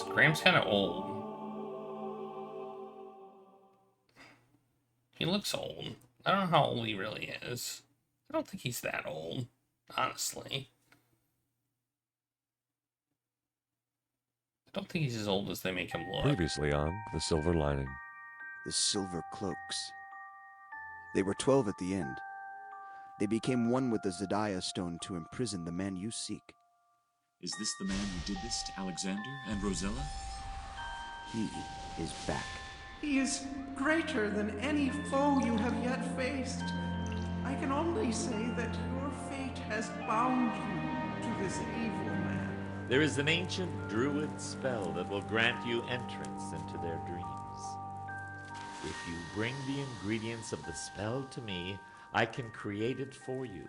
Graham's kind of old. He looks old. I don't know how old he really is. I don't think he's that old, honestly. I don't think he's as old as they make him look. Previously on The Silver Lining. The silver cloaks. They were 12 at the end. They became one with the Zodiah stone to imprison the man you seek. Is this the man who did this to Alexander and Rosella? He is back. He is greater than any foe you have yet faced. I can only say that your fate has bound you to this evil man. There is an ancient druid spell that will grant you entrance into their dreams. If you bring the ingredients of the spell to me, I can create it for you.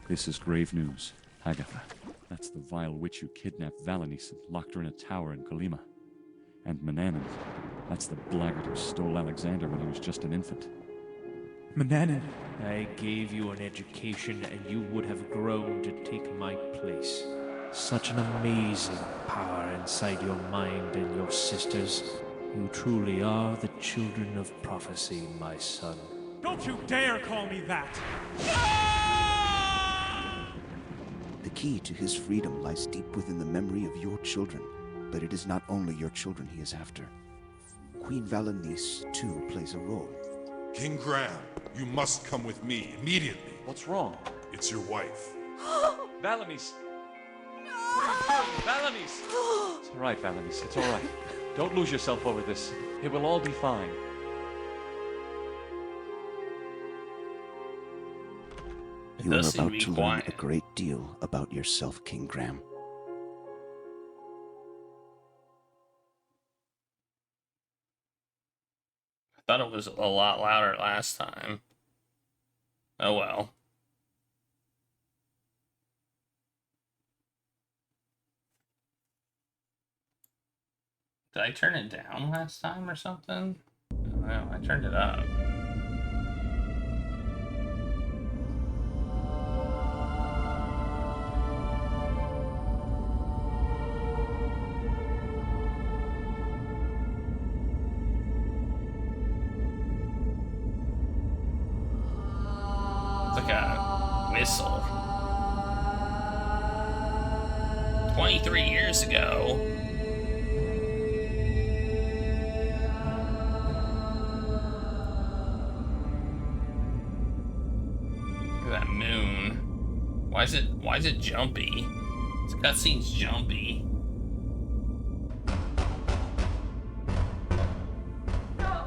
This is grave news. Agatha, that's the vile witch who kidnapped Valanice and locked her in a tower in Colima. And Manannan, that's the blackguard who stole Alexander when he was just an infant. Manannan. I gave you an education and you would have grown to take my place. Such an amazing power inside your mind and your sisters. You truly are the children of prophecy, my son. Don't you dare call me that! The key to his freedom lies deep within the memory of your children, but it is not only your children he is after. Queen Valanice, too, plays a role. King Graham, you must come with me immediately. What's wrong? It's your wife. Valanice! What are you doing? Valanice! It's all right, Valanice. It's all right. Don't lose yourself over this. It will all be fine. You are about to learn a great deal about yourself, King Graham. I thought it was a lot louder last time. Oh well. Did I turn it down last time or something? No, I turned it up. It's like a whistle. 23 years ago. That moon. Why is it jumpy? This cutscene's jumpy. No.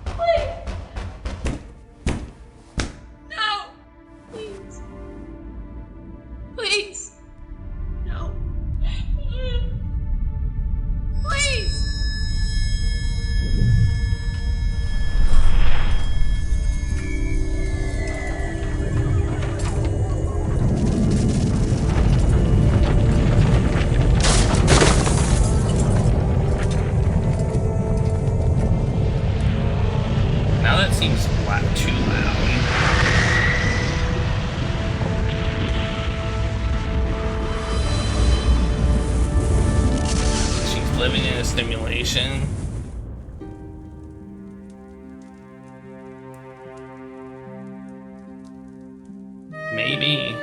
Please. No. Please. Please. No. Please. Now that seems too loud. She's living in a simulation. Maybe.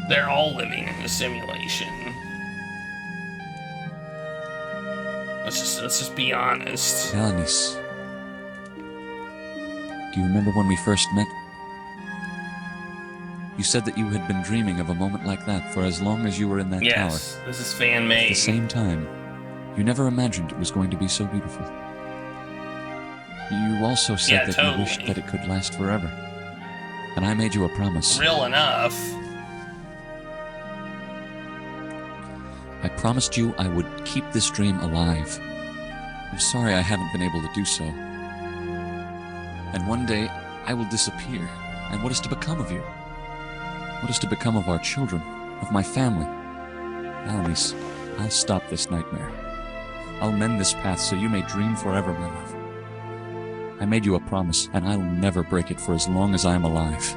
They're all living in a simulation. Let's just be honest. Valanice. Do you remember when we first met? You said that you had been dreaming of a moment like that for as long as you were in that tower. Yes, this is fan-made. At the same time, you never imagined it was going to be so beautiful. You also said that you wished that it could last forever. And I made you a promise. Real enough. I promised you I would keep this dream alive. I'm sorry I haven't been able to do so. And one day, I will disappear. And what is to become of you? What is to become of our children, of my family? Valanice, I'll stop this nightmare. I'll mend this path so you may dream forever, my love. I made you a promise, and I'll never break it for as long as I am alive.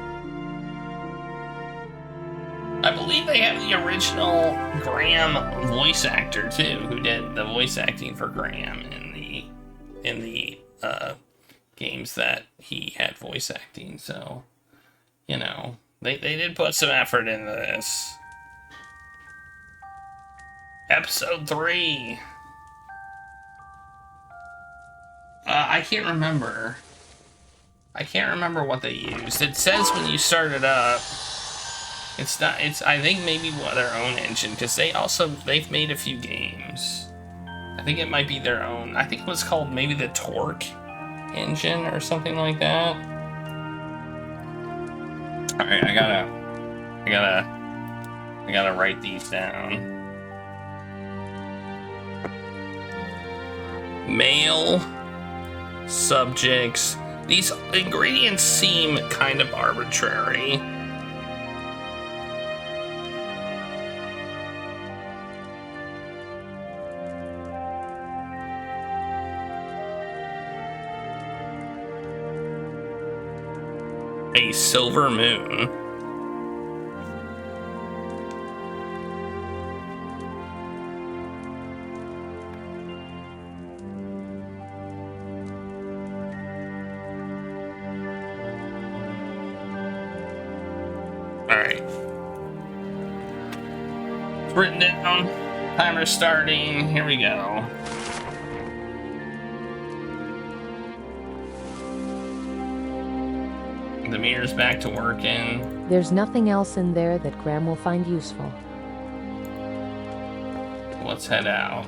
I believe they have the original Graham voice actor too, who did the voice acting for Graham in the games that he had voice acting. So, you know, they did put some effort into this. Episode 3. I can't remember. I can't remember what they used. It says when you start it up. It's not. It's. I think maybe their own engine, because they've made a few games. I think it might be their own. I think it was called maybe the Torque engine or something like that. All right, I gotta write these down. Male subjects. These ingredients seem kind of arbitrary. A silver moon. Alright. It's written down. Timer starting. Here we go. The mirror's back to working. There's nothing else in there that Graham will find useful. Let's head out.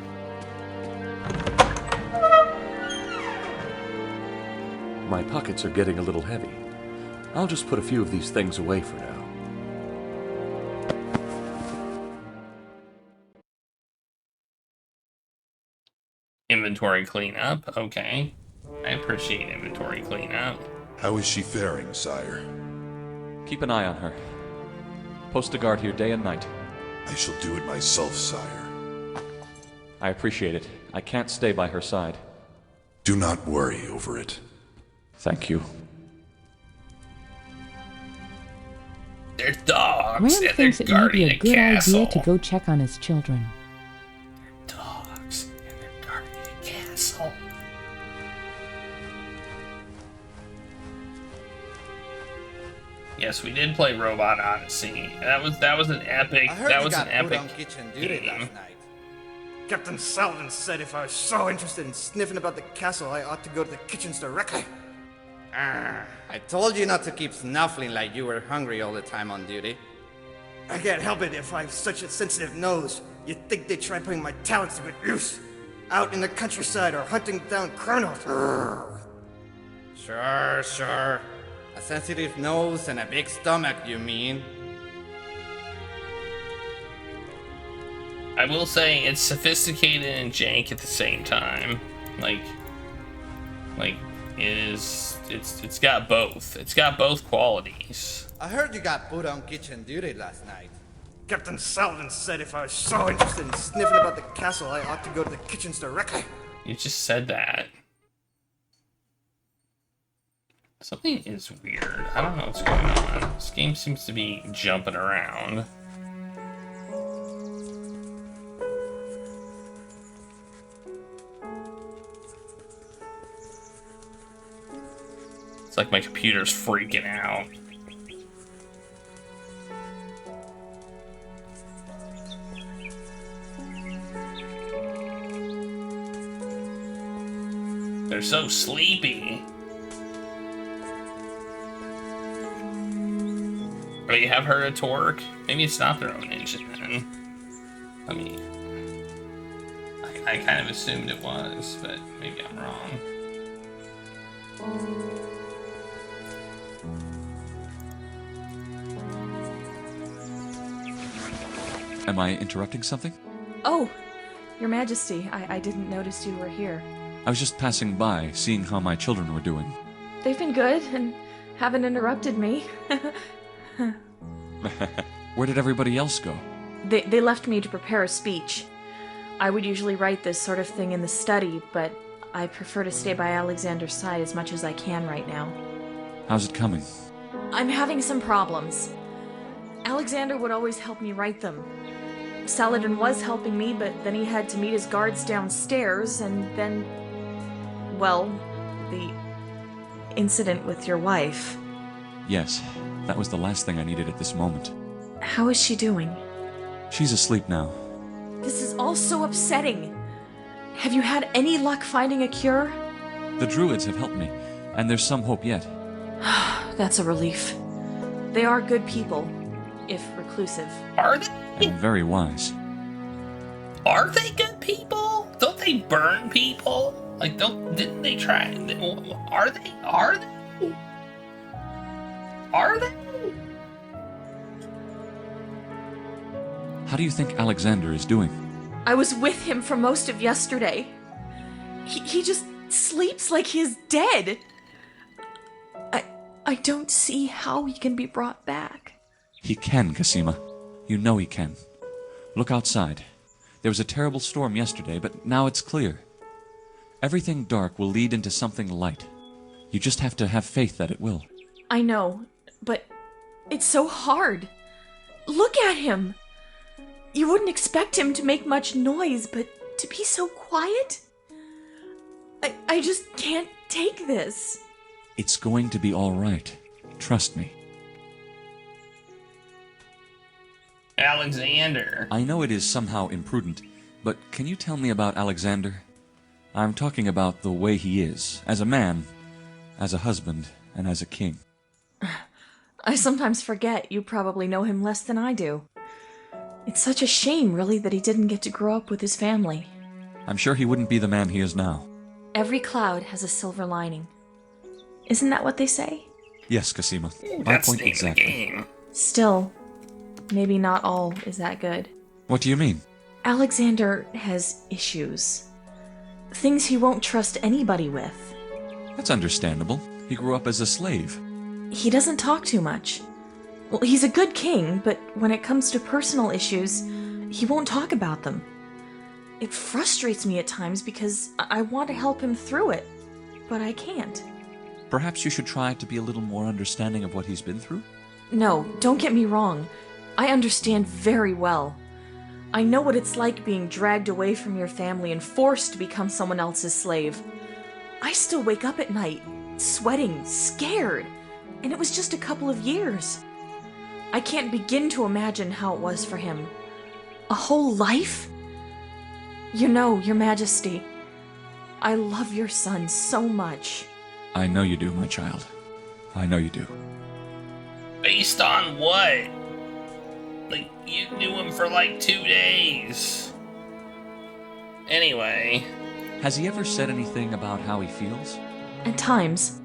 My pockets are getting a little heavy. I'll just put a few of these things away for now. Inventory cleanup. Okay. I appreciate inventory cleanup. How is she faring, sire? Keep an eye on her. Post a guard here day and night. I shall do it myself, sire. I appreciate it. I can't stay by her side. Do not worry over it. Thank you. They're dogs, Graham and thinks they're it might be guarding a a good castle. idea to go check on his children. Dogs, and they're guarding a castle. Yes, we did play Robot Odyssey. That was an epic. That was an epic kitchen duty game. last night. Captain Saladin said if I was so interested in sniffing about the castle, I ought to go to the kitchens directly. I told you not to keep snuffling like you were hungry all the time on duty. I can't help it if I have such a sensitive nose. You'd think they'd try putting my talents to good use. Out in the countryside or hunting down criminals. Sure. A sensitive nose and a big stomach, you mean? I will say it's sophisticated and jank at the same time. It's got both. It's got both qualities. I heard you got put on kitchen duty last night. Captain Saladin said if I was so interested in sniffing about the castle, I ought to go to the kitchens directly. You just said that. Something is weird. I don't know what's going on. This game seems to be jumping around. It's like my computer's freaking out. They're so sleepy. Oh, you have heard of Torque? Maybe it's not their own engine then. I mean, I kind of assumed it was, but maybe I'm wrong. Am I interrupting something? Oh, Your Majesty, I didn't notice you were here. I was just passing by, seeing how my children were doing. They've been good and haven't interrupted me. Where did everybody else go? They left me to prepare a speech. I would usually write this sort of thing in the study, but I prefer to stay by Alexander's side as much as I can right now. How's it coming? I'm having some problems. Alexander would always help me write them. Saladin was helping me, but then he had to meet his guards downstairs, and then... well, the incident with your wife. Yes, that was the last thing I needed at this moment. How is she doing? She's asleep now. This is all so upsetting. Have you had any luck finding a cure? The druids have helped me, and there's some hope yet. That's a relief. They are good people, if reclusive. Are they? And very wise. Are they good people? Don't they burn people? Like, didn't they try? Are they? How do you think Alexander is doing? I was with him for most of yesterday. He just sleeps like he's dead. I don't see how he can be brought back. He can, Cassima. You know he can. Look outside. There was a terrible storm yesterday, but now it's clear. Everything dark will lead into something light. You just have to have faith that it will. I know, but it's so hard. Look at him. You wouldn't expect him to make much noise, but to be so quiet? I just can't take this. It's going to be all right. Trust me. Alexander. I know it is somehow imprudent, but can you tell me about Alexander? I'm talking about the way he is, as a man, as a husband, and as a king. I sometimes forget you probably know him less than I do. It's such a shame, really, that he didn't get to grow up with his family. I'm sure he wouldn't be the man he is now. Every cloud has a silver lining. Isn't that what they say? Yes, Cassima. My That's point the name of the exactly. game. Still, maybe not all is that good. What do you mean? Alexander has issues. Things he won't trust anybody with. That's understandable. He grew up as a slave. He doesn't talk too much. Well, he's a good king, but when it comes to personal issues, he won't talk about them. It frustrates me at times because I want to help him through it, but I can't. Perhaps you should try to be a little more understanding of what he's been through? No, don't get me wrong. I understand very well. I know what it's like being dragged away from your family and forced to become someone else's slave. I still wake up at night, sweating, scared, and it was just a couple of years. I can't begin to imagine how it was for him. A whole life? You know, Your Majesty, I love your son so much. I know you do, my child. I know you do. Based on what? Like, you knew him for like 2 days. Anyway. Has he ever said anything about how he feels? At times.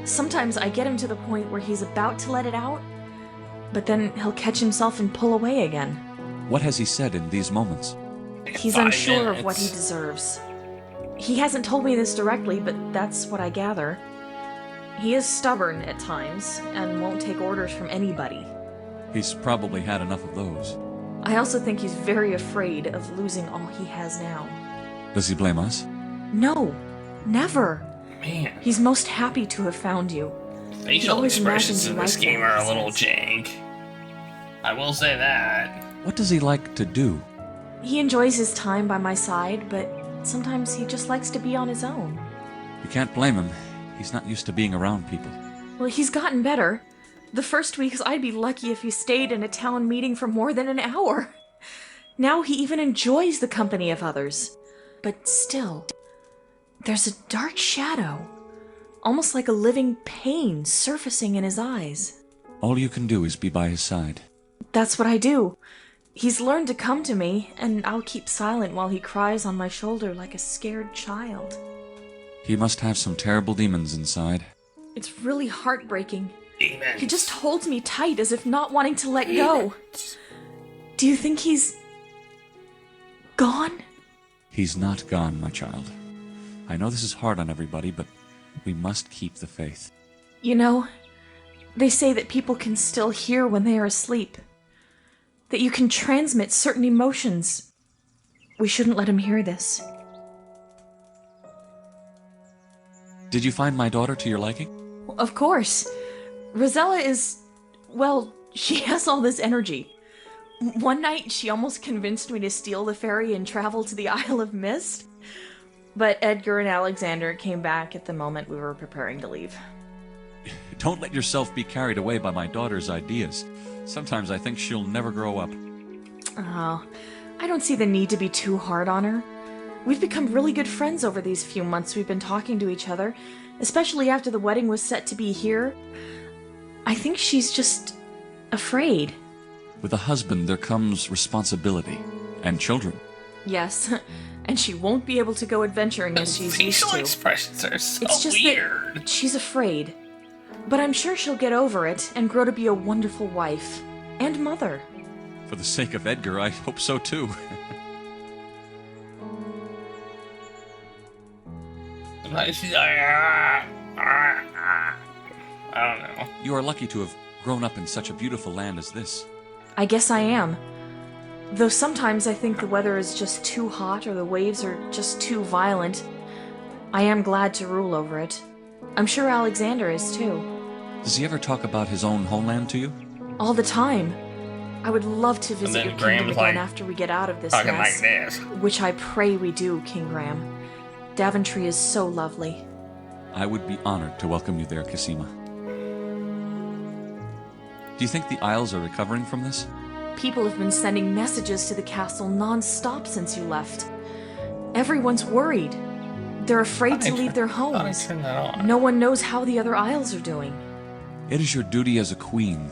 Sometimes I get him to the point where he's about to let it out, but then he'll catch himself and pull away again. What has he said in these moments? He's 5 unsure minutes. of what he deserves. He hasn't told me this directly, but that's what I gather. He is stubborn at times, and won't take orders from anybody. He's probably had enough of those. I also think he's very afraid of losing all he has now. Does he blame us? No, never. Man. He's most happy to have found you. He Facial always expressions imagines in you this like game that, are a he little says. jank. I will say that. What does he like to do? He enjoys his time by my side, but sometimes he just likes to be on his own. You can't blame him. He's not used to being around people. Well, he's gotten better. The first weeks, I'd be lucky if he stayed in a town meeting for more than an hour. Now he even enjoys the company of others. But still, there's a dark shadow, almost like a living pain surfacing in his eyes. All you can do is be by his side. That's what I do. He's learned to come to me, and I'll keep silent while he cries on my shoulder like a scared child. He must have some terrible demons inside. It's really heartbreaking. Demons. He just holds me tight as if not wanting to let go. Do you think he's gone? He's not gone, my child. I know this is hard on everybody, but we must keep the faith. You know, they say that people can still hear when they are asleep. That you can transmit certain emotions. We shouldn't let him hear this. Did you find my daughter to your liking? Of course. Rosella is... well, she has all this energy. One night, she almost convinced me to steal the ferry and travel to the Isle of Mist. But Edgar and Alexander came back at the moment we were preparing to leave. Don't let yourself be carried away by my daughter's ideas. Sometimes I think she'll never grow up. Oh, I don't see the need to be too hard on her. We've become really good friends over these few months we've been talking to each other, especially after the wedding was set to be here. I think she's just afraid. With a husband, there comes responsibility. And children. Yes, and she won't be able to go adventuring as she's used to. Facial expressions are so It's just weird. that she's afraid. But I'm sure she'll get over it and grow to be a wonderful wife. And mother. For the sake of Edgar, I hope so too. Sometimes she's like, I don't know. You are lucky to have grown up in such a beautiful land as this. I guess I am. Though sometimes I think the weather is just too hot or the waves are just too violent. I am glad to rule over it. I'm sure Alexander is too. Does he ever talk about his own homeland to you? All the time. I would love to visit your kingdom again like, after we get out of this talking mess. like this. Which I pray we do, King Graham. Daventry is so lovely. I would be honored to welcome you there, Cosima. Do you think the Isles are recovering from this? People have been sending messages to the castle non-stop since you left. Everyone's worried. They're afraid to leave their homes. No one knows how the other Isles are doing. It is your duty as a queen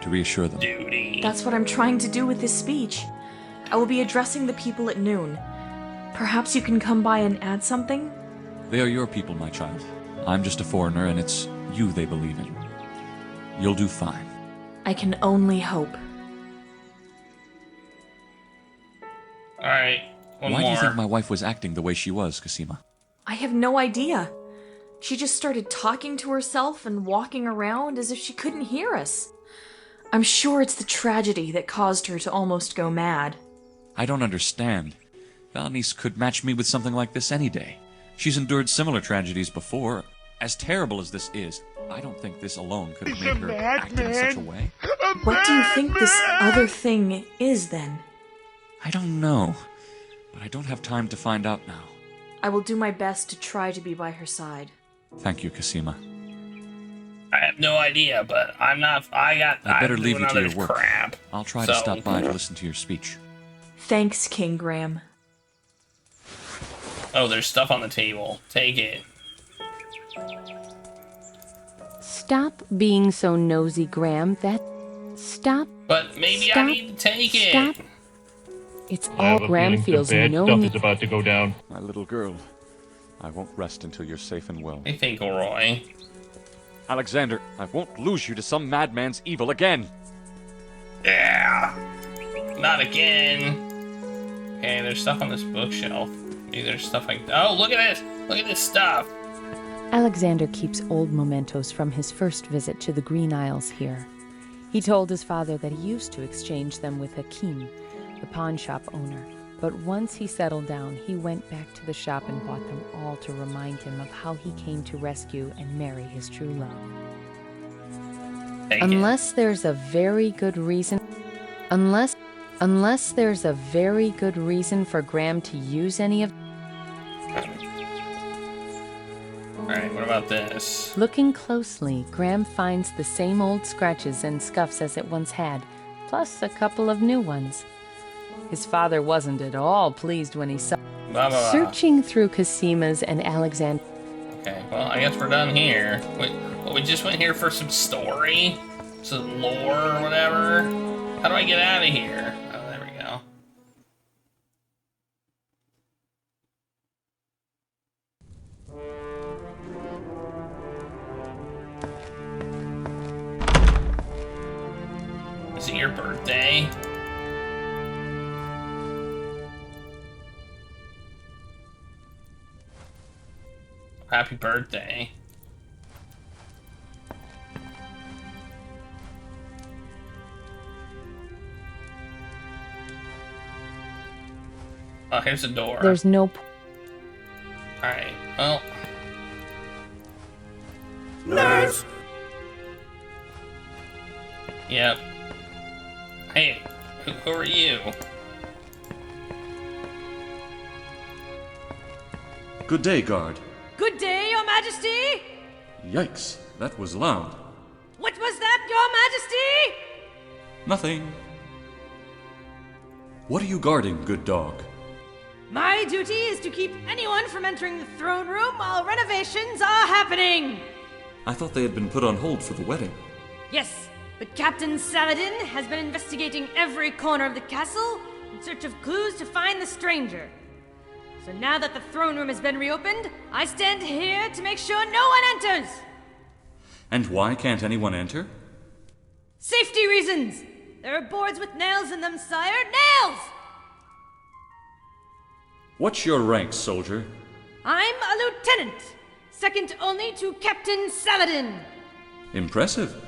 to reassure them. That's what I'm trying to do with this speech. I will be addressing the people at noon. Perhaps you can come by and add something? They are your people, my child. I'm just a foreigner, and it's you they believe in. You'll do fine. I can only hope. Alright, one Why more. do you think my wife was acting the way she was, Cosima? I have no idea. She just started talking to herself and walking around as if she couldn't hear us. I'm sure it's the tragedy that caused her to almost go mad. I don't understand. Valanice could match me with something like this any day. She's endured similar tragedies before. As terrible as this is, I don't think this alone could have made her act in such a way. What do you think this other thing is, then? I don't know, but I don't have time to find out now. I will do my best to try to be by her side. Thank you, Cosima. I have no idea, but I'm not. I better leave you to your work. Crap, I'll try to stop by to listen to your speech. Thanks, King Graham. Oh, there's stuff on the table. Take it. Stop being so nosy, Graham. Stop. But maybe I need to take Stop. it. It's all Graham feels no stuff is about to go down. My little girl, I won't rest until you're safe and well. I think, Roy. Alexander, I won't lose you to some madman's evil again. Yeah. Not again. Okay, there's stuff on this bookshelf. Maybe there's stuff like... Oh, look at this! Look at this stuff! Alexander keeps old mementos from his first visit to the Green Isles here. He told his father that he used to exchange them with Hakim, the pawn shop owner. But once he settled down, he went back to the shop and bought them all to remind him of how he came to rescue and marry his true love. Unless there's a very good reason... Unless there's a very good reason for Graham to use any of... Alright, what about this? Looking closely, Graham finds the same old scratches and scuffs as it once had, plus a couple of new ones. His father wasn't at all pleased when he saw... Searching through Cosima's and Alexander... Okay, well, I guess we're done here. Wait, well, we just went here for some story? Some lore or whatever? How do I get out of here? Oh, there we go. Is it your birthday? Happy birthday. Oh, here's a door. There's no... Alright, well... Nurse! Yep. Hey, who are you? Good day, guard. Good day, Your Majesty! Yikes, that was loud. What was that, Your Majesty? Nothing. What are you guarding, good dog? My duty is to keep anyone from entering the throne room while renovations are happening. I thought they had been put on hold for the wedding. Yes, but Captain Saladin has been investigating every corner of the castle in search of clues to find the stranger. So now that the throne room has been reopened, I stand here to make sure no one enters. And why can't anyone enter? Safety reasons! There are boards with nails in them, sire. Nails! What's your rank, soldier? I'm a lieutenant, second only to Captain Saladin. Impressive.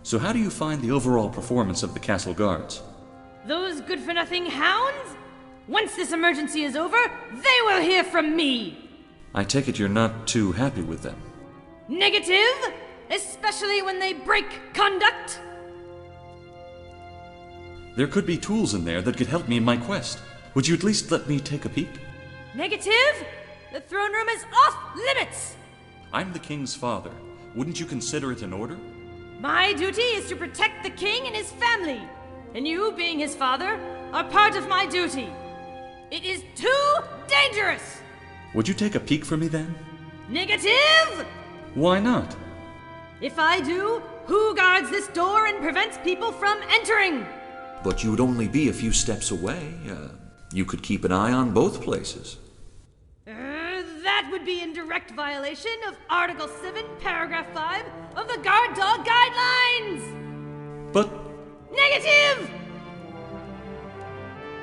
So how do you find the overall performance of the castle guards? Those good-for-nothing hounds? Once this emergency is over, they will hear from me. I take it you're not too happy with them. Negative, especially when they break conduct. There could be tools in there that could help me in my quest. Would you at least let me take a peek? Negative? The throne room is off limits! I'm the king's father. Wouldn't you consider it an order? My duty is to protect the king and his family, and you, being his father, are part of my duty. It is too dangerous! Would you take a peek for me then? Negative! Why not? If I do, who guards this door and prevents people from entering? But you would only be a few steps away. You could keep an eye on both places. That would be in direct violation of Article 7, Paragraph 5 of the Guard Dog Guidelines! But... Negative!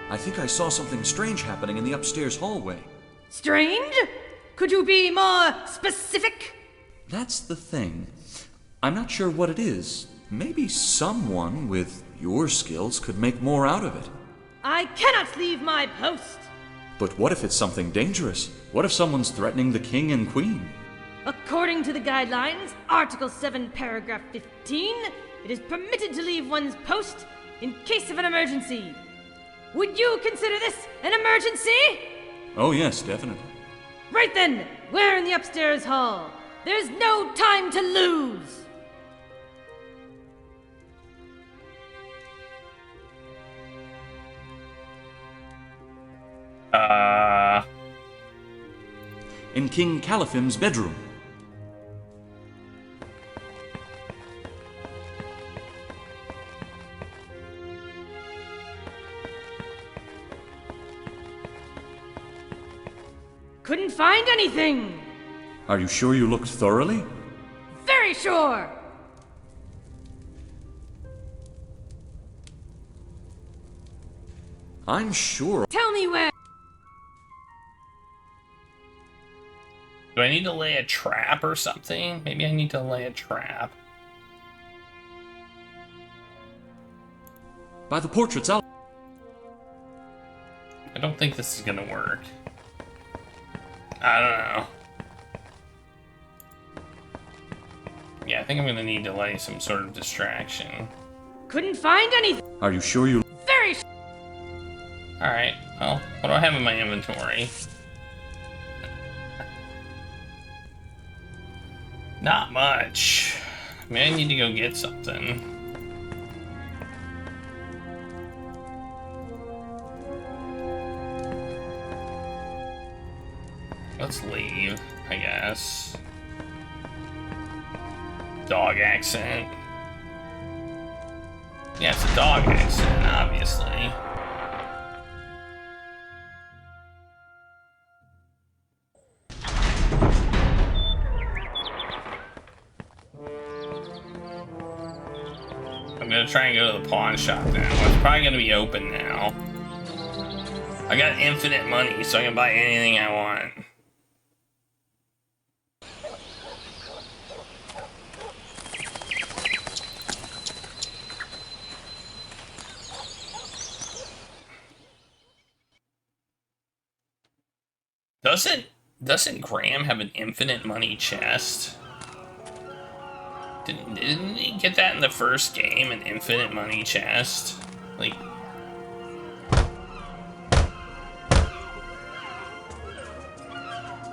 I think I saw something strange happening in the upstairs hallway. Strange? Could you be more specific? That's the thing. I'm not sure what it is. Maybe someone with your skills could make more out of it. I cannot leave my post! But what if it's something dangerous? What if someone's threatening the king and queen? According to the guidelines, Article 7, Paragraph 15, it is permitted to leave one's post in case of an emergency. Would you consider this an emergency? Oh yes, definitely. Right then, we're in the upstairs hall. There's no time to lose! In King Calipham's bedroom. Couldn't find anything! Are you sure you looked thoroughly? Very sure! I'm sure. Tell me where. Do I need to lay a trap or something? Maybe I need to lay a trap. By the portraits, I'll... I don't think this is gonna work. I don't know. Yeah, I think I'm gonna need to lay some sort of distraction. Couldn't find anything. Are you sure you... Very sure. Alright, well, what do I have in my inventory? Not much. Maybe I need to go get something. Let's leave, I guess. Dog accent. Yeah, it's a dog accent, obviously. I'm gonna try and go to the pawn shop now. It's probably gonna be open now. I got infinite money, so I can buy anything I want. Doesn't Graham have an infinite money chest? Didn't he get that in the first game, an infinite money chest? Like...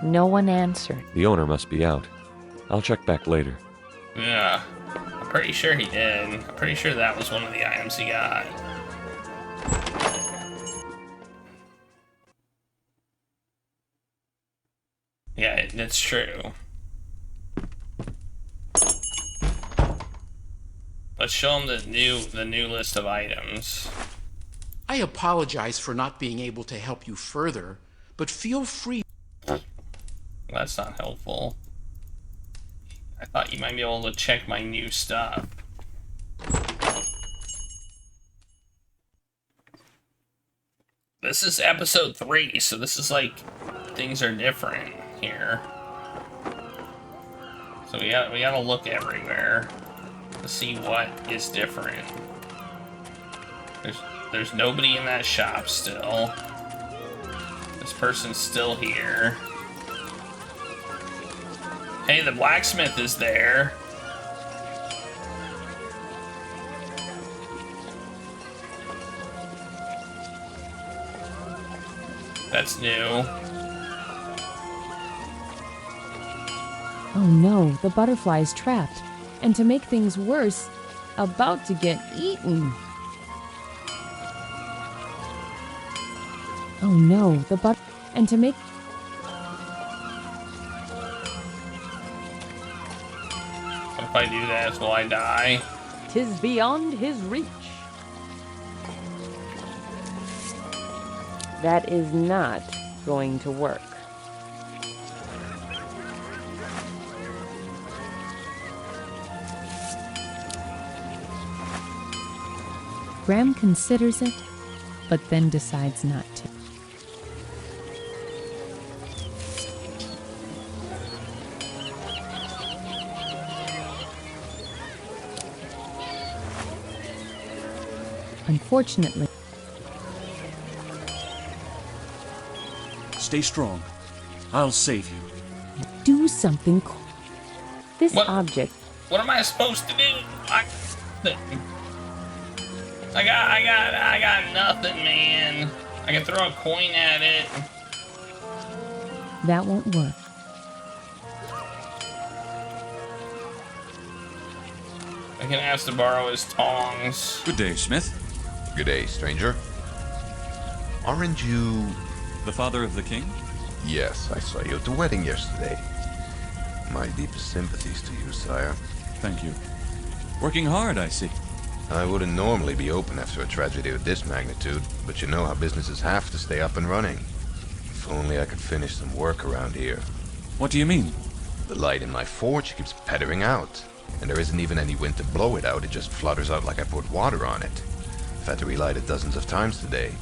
No one answered. The owner must be out. I'll check back later. Yeah, I'm pretty sure he did. I'm pretty sure that was one of the items he got. Yeah, that's true. Let's show him the new list of items. I apologize for not being able to help you further, but feel free. That's not helpful. I thought you might be able to check my new stuff. This is episode 3, so this is like things are different here. So we gotta look everywhere to see what is different. There's nobody in that shop still. This person's still here. Hey, the blacksmith is there. That's new. Oh no, the butterfly's trapped. And to make things worse, about to get eaten. Oh no, and to make... If I do that, will I die? 'Tis beyond his reach. That is not going to work. Graham considers it, but then decides not to. Unfortunately, Stay strong. I'll save you. do something cool. This object. What am I supposed to do? I got nothing, man. I can throw a coin at it. That won't work. I can ask to borrow his tongs. Good day, Smith. Good day, stranger. Aren't you... The father of the king? Yes, I saw you at the wedding yesterday. My deepest sympathies to you, sire. Thank you. Working hard, I see. I wouldn't normally be open after a tragedy of this magnitude, but you know how businesses have to stay up and running. If only I could finish some work around here. What do you mean? The light in my forge keeps pettering out, and there isn't even any wind to blow it out, it just flutters out like I put water on it. I've had to relight it dozens of times today.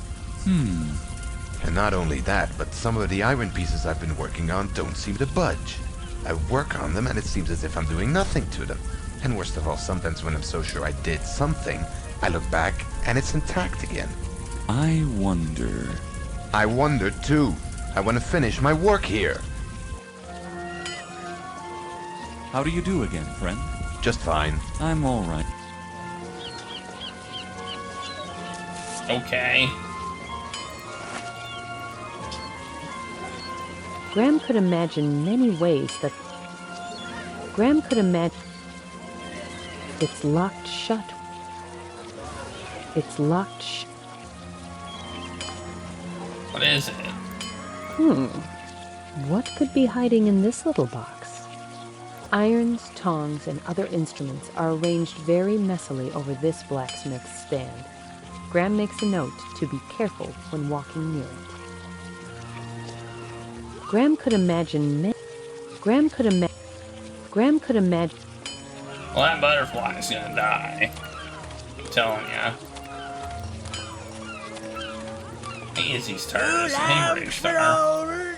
And not only that, but some of the iron pieces I've been working on don't seem to budge. I work on them and it seems as if I'm doing nothing to them. And worst of all, sometimes when I'm so sure I did something, I look back and it's intact again. I wonder... I wonder too. I want to finish my work here. How do you do again, friend? Just fine. I'm all right. Okay. Graham could imagine many ways that... Graham could imagine... It's locked shut. It's locked shut. What is it? What could be hiding in this little box? Irons, tongs, and other instruments are arranged very messily over this blacksmith's stand. Graham makes a note to be careful when walking near it. Graham could imagine... Graham could imagine... Well, that butterfly is gonna die. I'm telling ya. Hey, Izzy's turn. It's Cambridge star.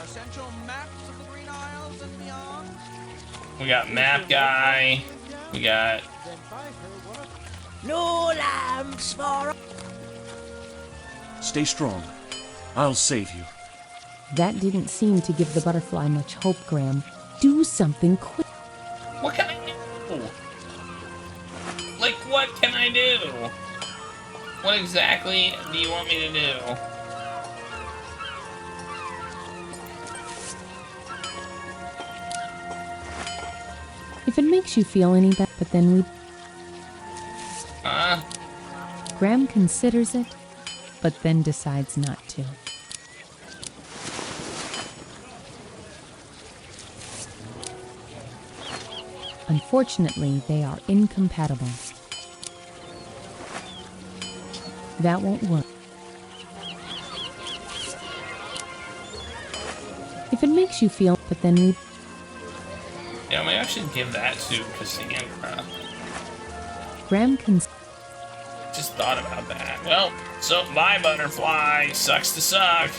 Essential maps of the Green Isles and beyond. We got map guy. We got... No lamps for... Stay strong. I'll save you. That didn't seem to give the butterfly much hope, Graham. Do something quick. Like, what can I do? What exactly do you want me to do? If it makes you feel any better, but then we... Graham considers it, but then decides not to. Unfortunately, they are incompatible. That won't work. If it makes you feel, but then we... Yeah, maybe I should give that to Cassandra. Graham just thought about that. Well, so bye, butterfly. Sucks to suck.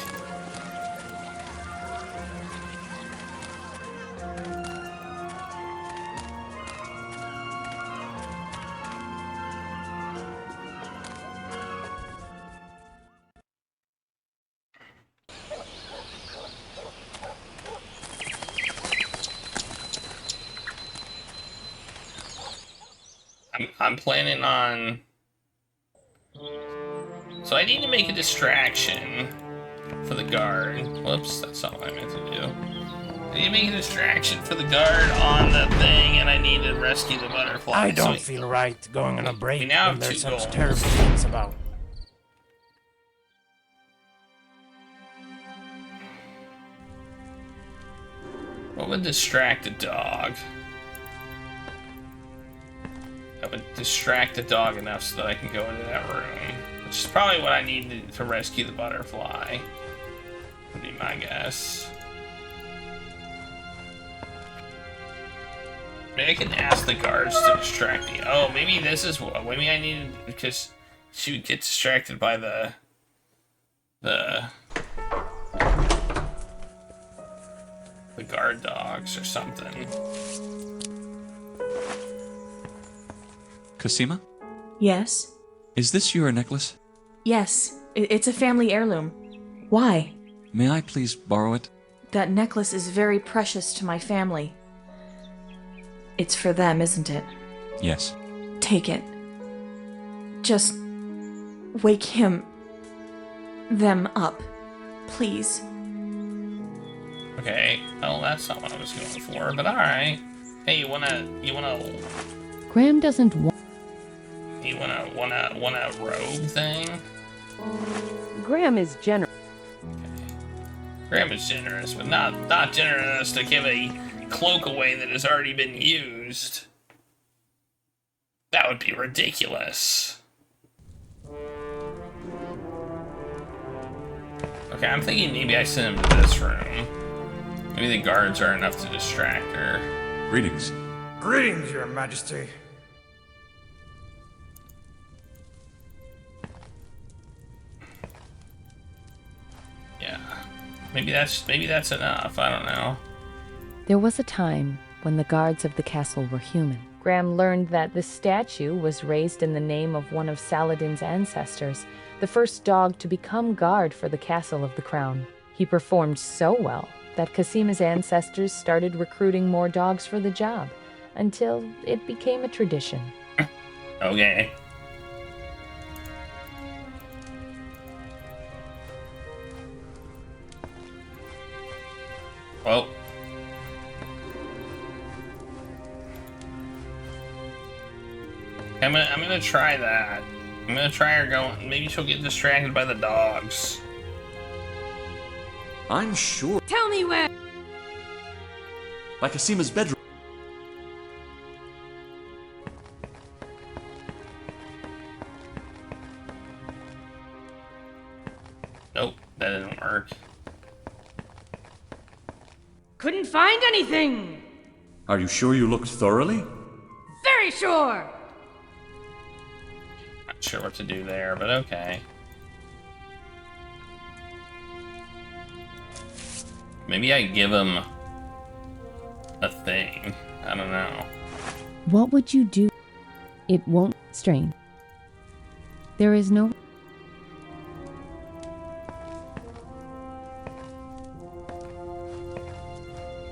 I'm planning on... So I need to make a distraction for the guard. Whoops, that's not what I meant to do. I need to make a distraction for the guard on the thing, and I need to rescue the butterfly. I don't feel right going on a break now when there's have two such goals. terrible things about. What would distract a dog? That would distract the dog enough so that I can go into that room. Which is probably what I need to rescue the butterfly. Would be my guess. Maybe I can ask the guards to distract me. Oh, maybe this is what. Maybe I needed, because she would get distracted by the guard dogs or something. Cosima? Yes? Is this your necklace? Yes, it's a family heirloom. Why? May I please borrow it? That necklace is very precious to my family. It's for them, isn't it? Yes. Take it. Just wake them up, please. Okay, well that's not what I was going for, but alright. Hey, you wanna Graham doesn't want... You want a robe thing? Graham is generous. Okay. Graham is generous, but not generous to give a cloak away that has already been used. That would be ridiculous. Okay, I'm thinking maybe I send him to this room. Maybe the guards are enough to distract her. Greetings. Greetings, Your Majesty. Yeah. Maybe that's enough. I don't know. There was a time when the guards of the castle were human. Graham learned that the statue was raised in the name of one of Saladin's ancestors, the first dog to become guard for the Castle of the Crown. He performed so well that Cosima's ancestors started recruiting more dogs for the job, until it became a tradition. Okay. Well. I'm gonna try that. I'm gonna try her going. Maybe she'll get distracted by the dogs. I'm sure. Tell me where. By Cosima's bedroom. Nope, that didn't work. Couldn't find anything. Are you sure you looked thoroughly? Very sure. Not sure what to do there, but okay. Maybe I give him a thing. I don't know. What would you do? It won't strain. There is no...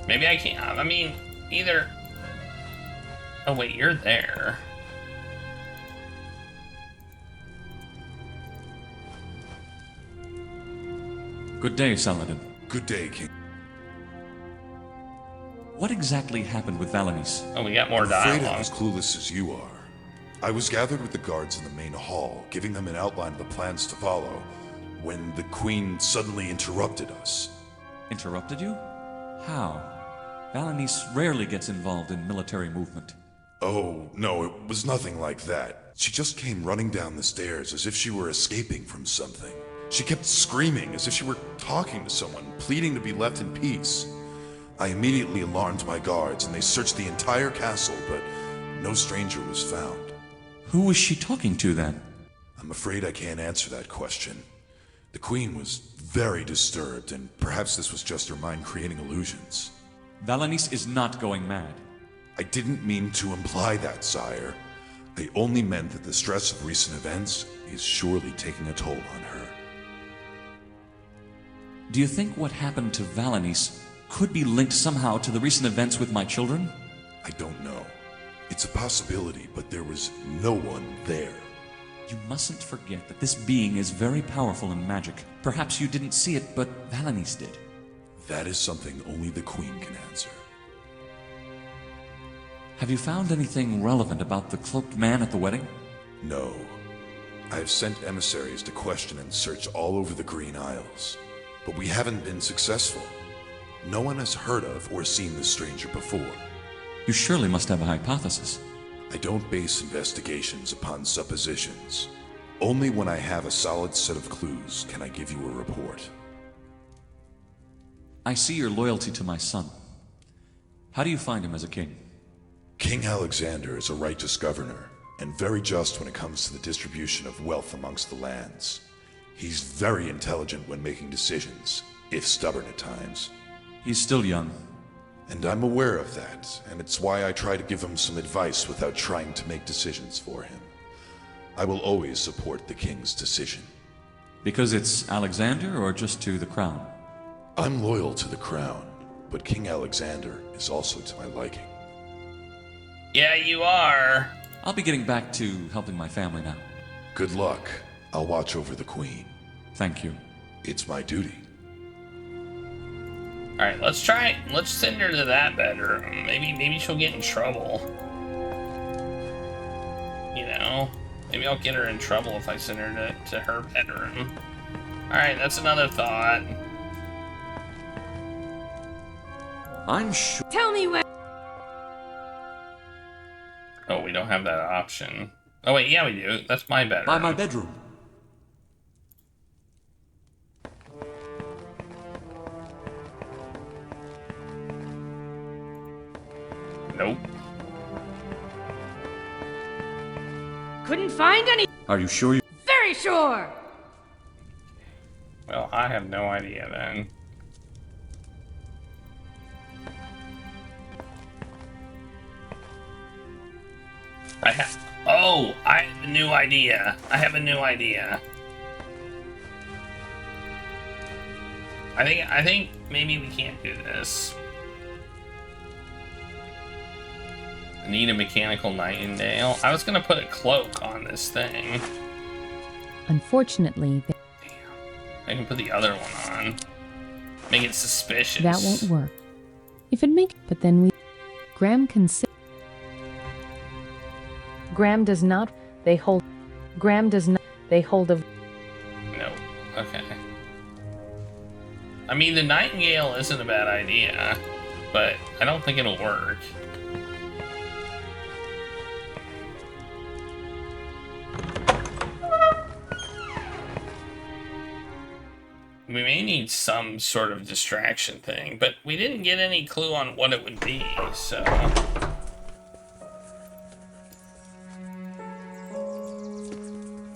Maybe I can't. I mean, either... Oh wait, you're there. Good day, Saladin. Good day, King. What exactly happened with Valanice? Oh, we got more I'm afraid dialogue. I'm as clueless as you are. I was gathered with the guards in the main hall, giving them an outline of the plans to follow, when the Queen suddenly interrupted us. Interrupted you? How? Valanice rarely gets involved in military movement. Oh, no, it was nothing like that. She just came running down the stairs as if she were escaping from something. She kept screaming as if she were talking to someone, pleading to be left in peace. I immediately alarmed my guards, and they searched the entire castle, but no stranger was found. Who was she talking to, then? I'm afraid I can't answer that question. The Queen was very disturbed, and perhaps this was just her mind creating illusions. Valanice is not going mad. I didn't mean to imply that, sire. I only meant that the stress of recent events is surely taking a toll on her. Do you think what happened to Valanice could be linked somehow to the recent events with my children? I don't know. It's a possibility, but there was no one there. You mustn't forget that this being is very powerful in magic. Perhaps you didn't see it, but Valanice did. That is something only the Queen can answer. Have you found anything relevant about the cloaked man at the wedding? No. I have sent emissaries to question and search all over the Green Isles, but we haven't been successful. No one has heard of or seen this stranger before. You surely must have a hypothesis. I don't base investigations upon suppositions. Only when I have a solid set of clues can I give you a report. I see your loyalty to my son. How do you find him as a king? King Alexander is a righteous governor, and very just when it comes to the distribution of wealth amongst the lands. He's very intelligent when making decisions, if stubborn at times. He's still young. And I'm aware of that, and it's why I try to give him some advice without trying to make decisions for him. I will always support the king's decision. Because it's Alexander, or just to the crown? I'm loyal to the crown, but King Alexander is also to my liking. Yeah, you are. I'll be getting back to helping my family now. Good luck. I'll watch over the Queen. Thank you. It's my duty. Alright, let's send her to that bedroom. Maybe she'll get in trouble. You know? Maybe I'll get her in trouble if I send her to her bedroom. Alright, that's another thought. I'm sure. Tell me where. Oh, we don't have that option. Oh wait, yeah we do. That's my bedroom. By my bedroom. Nope. Couldn't find any. Are you sure you... Very sure. Well, I have no idea then. I have a new idea. I have a new idea. I think maybe we can't do this. I need a mechanical nightingale. I was gonna put a cloak on this thing. Unfortunately, I can put the other one on. Make it suspicious. that won't work. If it make, but then we, Graham consider. Graham does not. They hold. Graham does not. They hold of. No. Okay. I mean, the nightingale isn't a bad idea, but I don't think it'll work. We may need some sort of distraction thing, but we didn't get any clue on what it would be, so...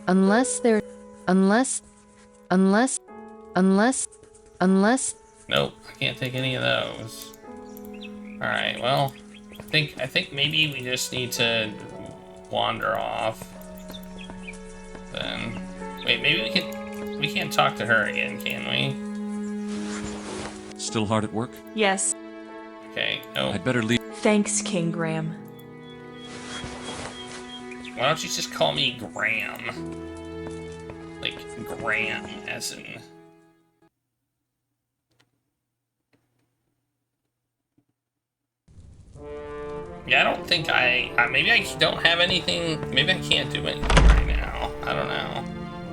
Unless. Nope, I can't take any of those. Alright, well, I think maybe we just need to wander off. Then... Wait, maybe we can't talk to her again, can we? Still hard at work? Yes. Okay, no. I'd better leave. Thanks, King Graham. Why don't you just call me Graham? Like, Graham, as in... Yeah, I don't think maybe I don't have anything, maybe I can't do anything right now. I don't know.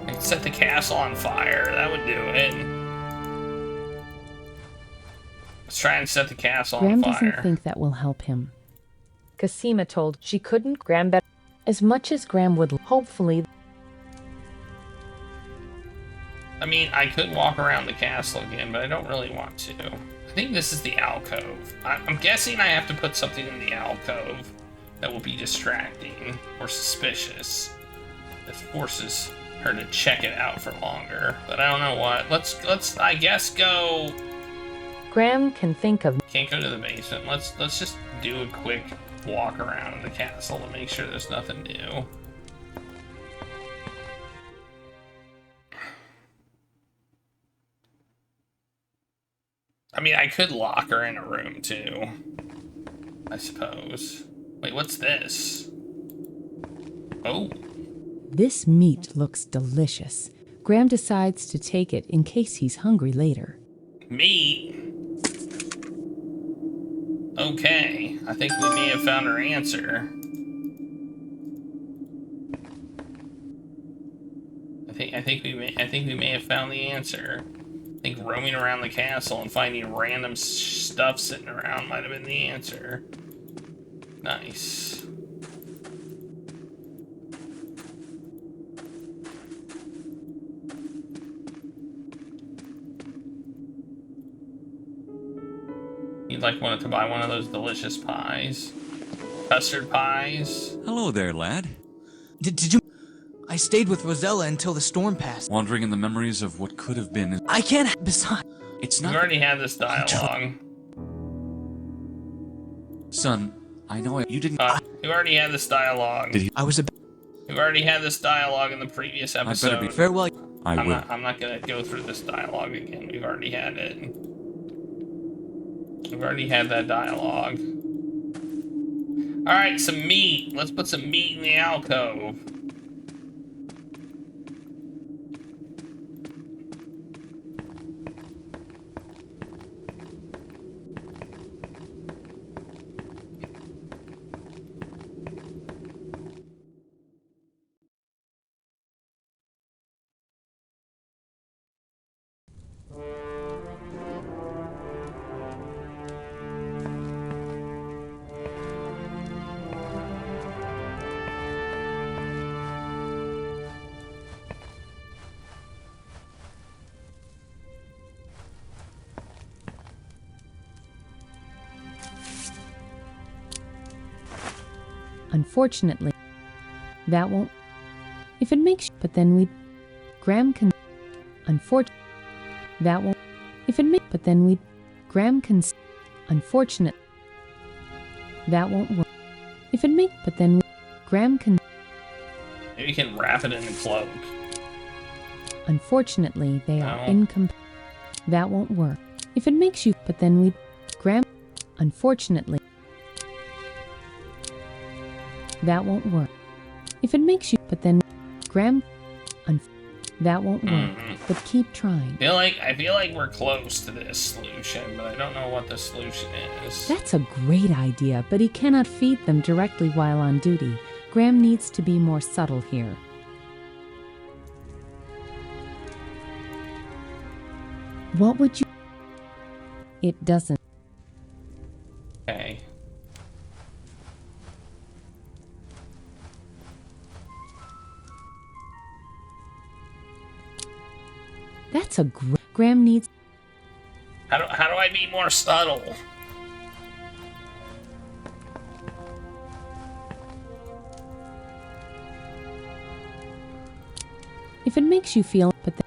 I could set the castle on fire, that would do it. Let's try and set the castle Graham on fire. doesn't think that will help him. Cosima told she couldn't. Graham bet as much as Graham would. Hopefully. I mean, I could walk around the castle again, but I don't really want to. I think this is the alcove. I'm guessing I have to put something in the alcove that will be distracting or suspicious. That forces her to check it out for longer. But I don't know what. Let's I guess go. Graham can think of. Can't go to the basement. Let's just do a quick walk around in the castle to make sure there's nothing new. I mean, I could lock her in a room, too. I suppose. Wait, what's this? Oh. This meat looks delicious. Graham decides to take it in case he's hungry later. Meat? Okay. I think we may have found our answer. I think we may have found the answer. I think roaming around the castle and finding random stuff sitting around might have been the answer. Nice. You'd like wanted to buy one of those delicious pies. Custard pies. Hello there, lad. Did you... I stayed with Rosella until the storm passed. Wandering in the memories of what could have been. I can't... Besides... It's You not... already had this dialogue. Son, I know you didn't... You already had this dialogue. Did he... I was a... You already had this dialogue in the previous episode. I better be... Farewell. I'm not gonna go through this dialogue again. We've already had it. We've already had that dialogue. Alright, some meat. Let's put some meat in the alcove. Unfortunately, that won't. If it makes. But then we. Graham can. Unfortunately, that won't. If it makes. But then we. Graham can. Unfortunate. That won't work. If it makes. But then we. Graham can. Maybe you can wrap it in a cloak. Unfortunately, they are incompatible. That won't work. If it makes you. But then we. Graham. Unfortunately. That won't work. If it makes you, but then, Graham, that won't work. But keep trying. I feel like we're close to this solution, but I don't know what the solution is. That's a great idea, but he cannot feed them directly while on duty. Graham needs to be more subtle here. What would you? It doesn't. Okay. That's a Graham needs. How do I be more subtle? If it makes you feel, but then.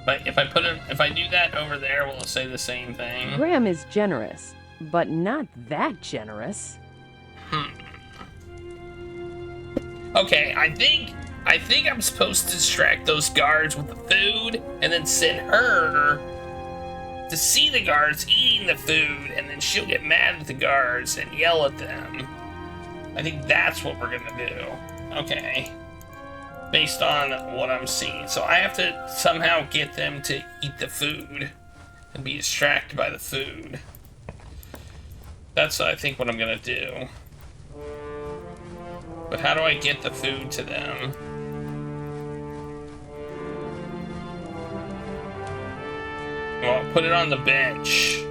But if I do that over there, will it say the same thing? Graham is generous, but not that generous. Okay, I think I think I'm supposed to distract those guards with the food and then send her to see the guards eating the food, and then she'll get mad at the guards and yell at them. I think that's what we're gonna do. Okay. Based on what I'm seeing. So I have to somehow get them to eat the food and be distracted by the food. That's, I think, what I'm gonna do. But how do I get the food to them? Well, put it on the bench.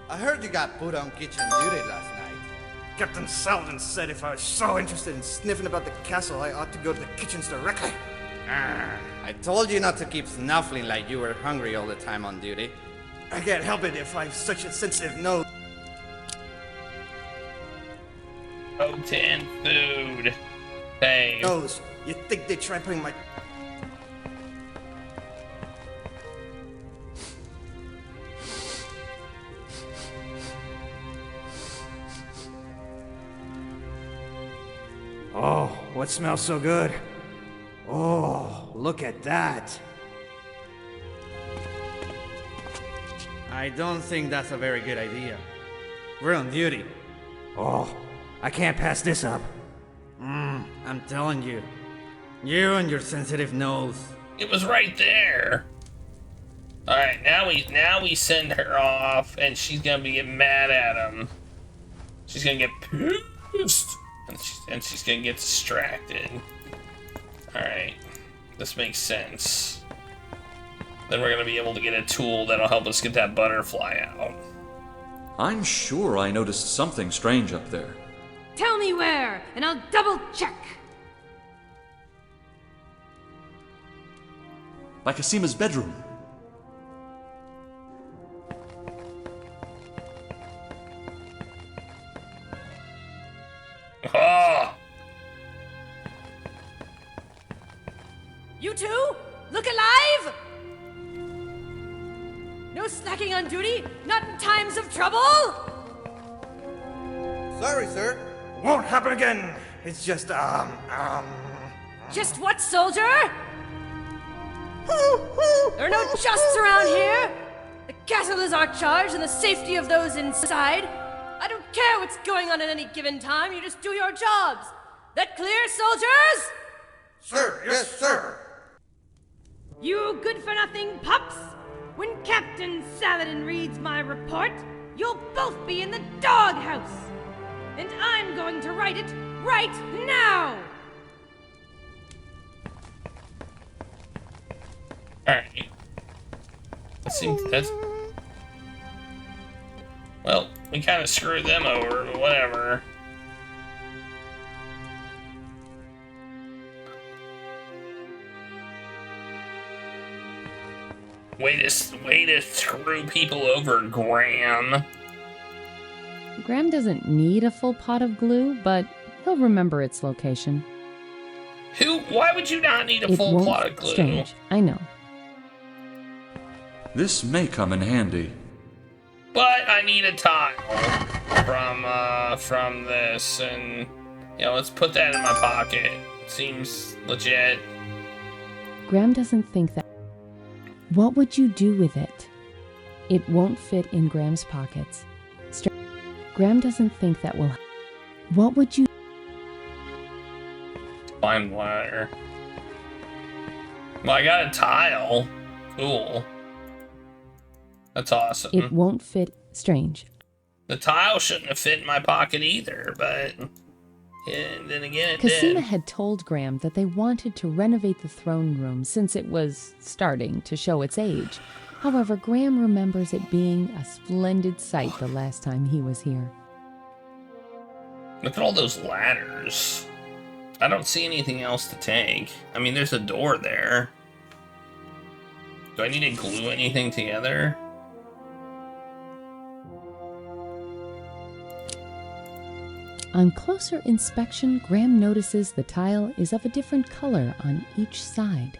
I heard you got put on kitchen duty last night. Captain Saladin said if I was so interested in sniffing about the castle, I ought to go to the kitchens directly. I told you not to keep snuffling like you were hungry all the time on duty. I can't help it if I've such a sensitive nose. Protein food. Hey. Nose. You think they try putting my... Oh, what smells so good? Oh, look at that. I don't think that's a very good idea. We're on duty. Oh, I can't pass this up. I'm telling you. You and your sensitive nose. It was right there. Alright, now we send her off, and she's gonna be getting mad at him. She's gonna get pissed. And she's gonna get distracted. Alright. This makes sense. Then we're gonna be able to get a tool that'll help us get that butterfly out. I'm sure I noticed something strange up there. Tell me where, and I'll double check. By Casima's bedroom. Ah! You two? Look alive? No slacking on duty? Not in times of trouble? Sorry, sir. Won't happen again. It's just, Just what, soldier? There are no justs around here. The castle is our charge and the safety of those inside. I don't care what's going on at any given time. You just do your jobs. That clear, soldiers? Sir, yes, sir. You good-for-nothing pups. When Captain Saladin reads my report, you'll both be in the doghouse. And I'm going to write it right now. Alright. That's... Well, we kind of screwed them over, but whatever. Way to screw people over, Graham. Graham doesn't need a full pot of glue, but he'll remember its location. Why would you not need a full pot of glue? Strange, I know. This may come in handy. But I need a tile from this, and let's put that in my pocket. Seems legit. Graham doesn't think that. What would you do with it? It won't fit in Graham's pockets. Graham doesn't think that will. What would you? Fine wire. Well, I got a tile. Cool. That's awesome. It won't fit. Strange. The tile shouldn't have fit in my pocket either, but then again it Casima did. had told Graham that they wanted to renovate the throne room since it was starting to show its age. However, Graham remembers it being a splendid sight the last time he was here. Look at all those ladders. I don't see anything else to take. I mean, there's a door there. Do I need to glue anything together? On closer inspection, Graham notices the tile is of a different color on each side.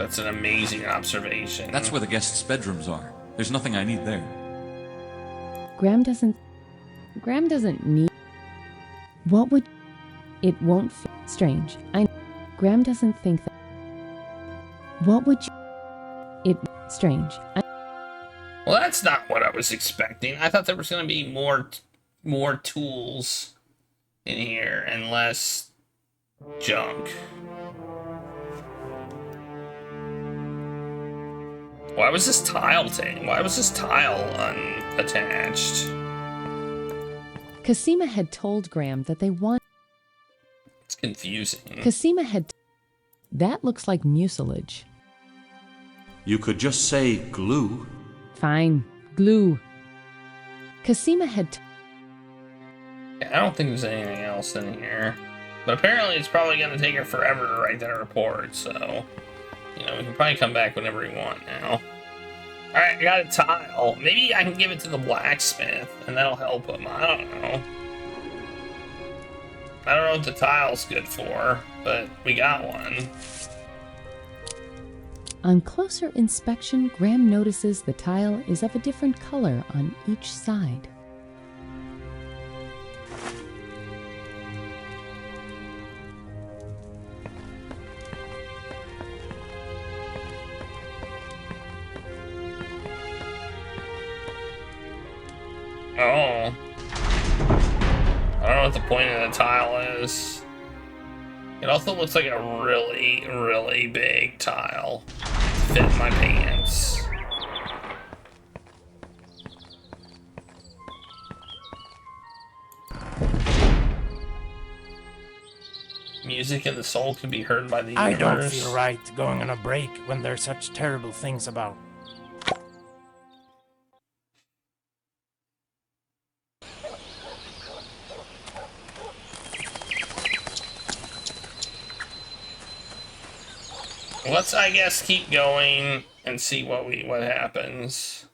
That's an amazing observation. That's where the guests' bedrooms are. There's nothing I need there. Graham doesn't need. What would. It won't fit. Strange. Graham doesn't think that. What would you. It. Strange. Well, that's not what I was expecting. I thought there was going to be more tools in here and less junk. Why was this tile unattached? Cosima had told Graham that they want. It's confusing. Cosima had. That looks like mucilage. You could just say glue. Fine. Glue. Cosima had. I don't think there's anything else in here. But apparently it's probably going to take her forever to write that report, so... You know, we can probably come back whenever we want now. Alright, I got a tile. Maybe I can give it to the blacksmith, and that'll help him. I don't know. I don't know what the tile's good for, but we got one. On closer inspection, Graham notices the tile is of a different color on each side. Oh. I don't know what the point of the tile is. It also looks like a really, really big tile. Fit my pants. Music in the soul can be heard by the universe. I don't feel right going on a break when there's such terrible things about. Let's, I guess, keep going and see what happens.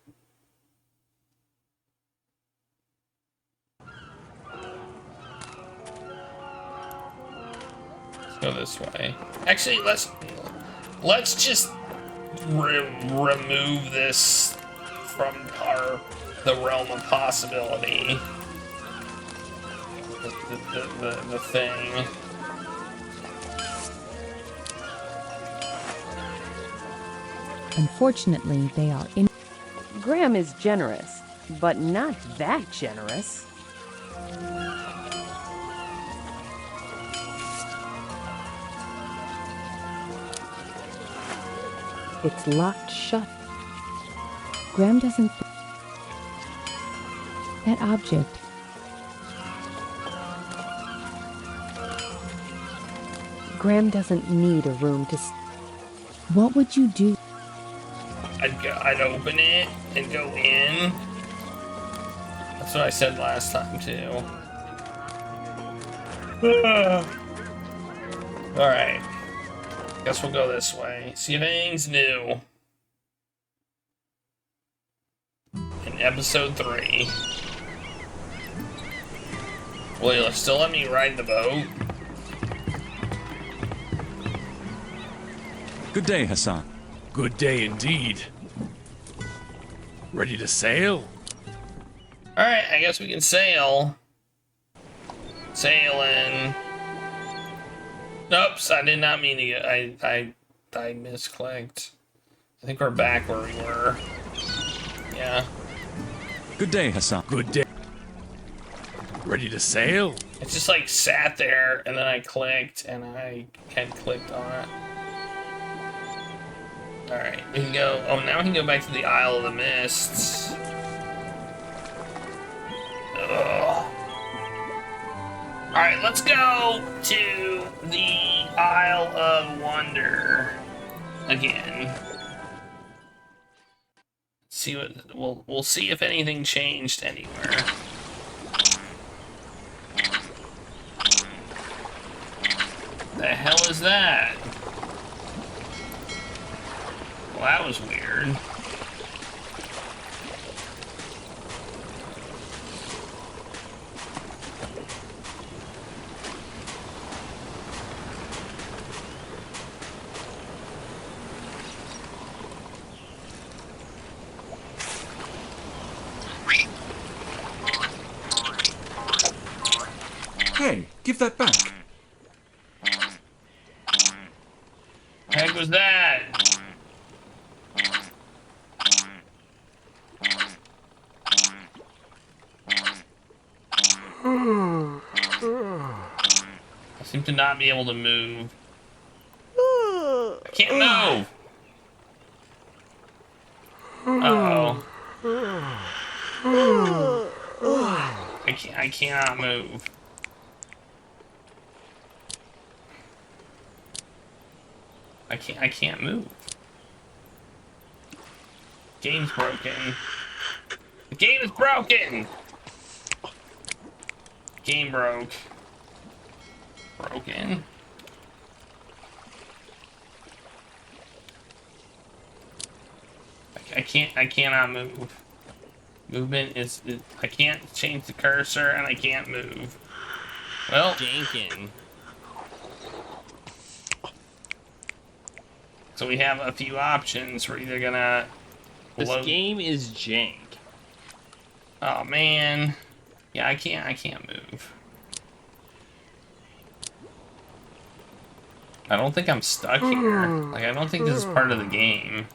Let's go this way. Actually, let's just remove this from the realm of possibility. The thing. Unfortunately, they are in. Graham is generous, but not that generous. It's locked shut. Graham doesn't. That object. Graham doesn't need a room to. What would you do? I'd open it and go in. That's what I said last time too. Alright. Guess we'll go this way. See if anything's new. In episode 3. Will you still let me ride the boat? Good day, Hassan. Good day indeed. Ready to sail? Alright, I guess we can sail. Sailing. Oops, I did not mean to get... I misclicked. I think we're back where we were. Yeah. Good day, Hassan. Good day. Ready to sail? It just like sat there, and then I clicked, and I had clicked on it. Alright, we can go... Oh, now we can go back to the Isle of the Mists. Alright, let's go to the Isle of Wonder again. See what... We'll see if anything changed anywhere. The hell is that? Well, that was weird. Give that back. Heck was that? I seem to not be able to move. I can't move. Uh-oh. I cannot move. I can't move. Game's broken. The game is broken. Game broke. Broken. I cannot move. Movement is I can't change the cursor and I can't move. Well, Jankin. So we have a few options. We're either gonna This game is jank. Oh man. Yeah, I can't move. I don't think I'm stuck here. Like, I don't think this is part of the game.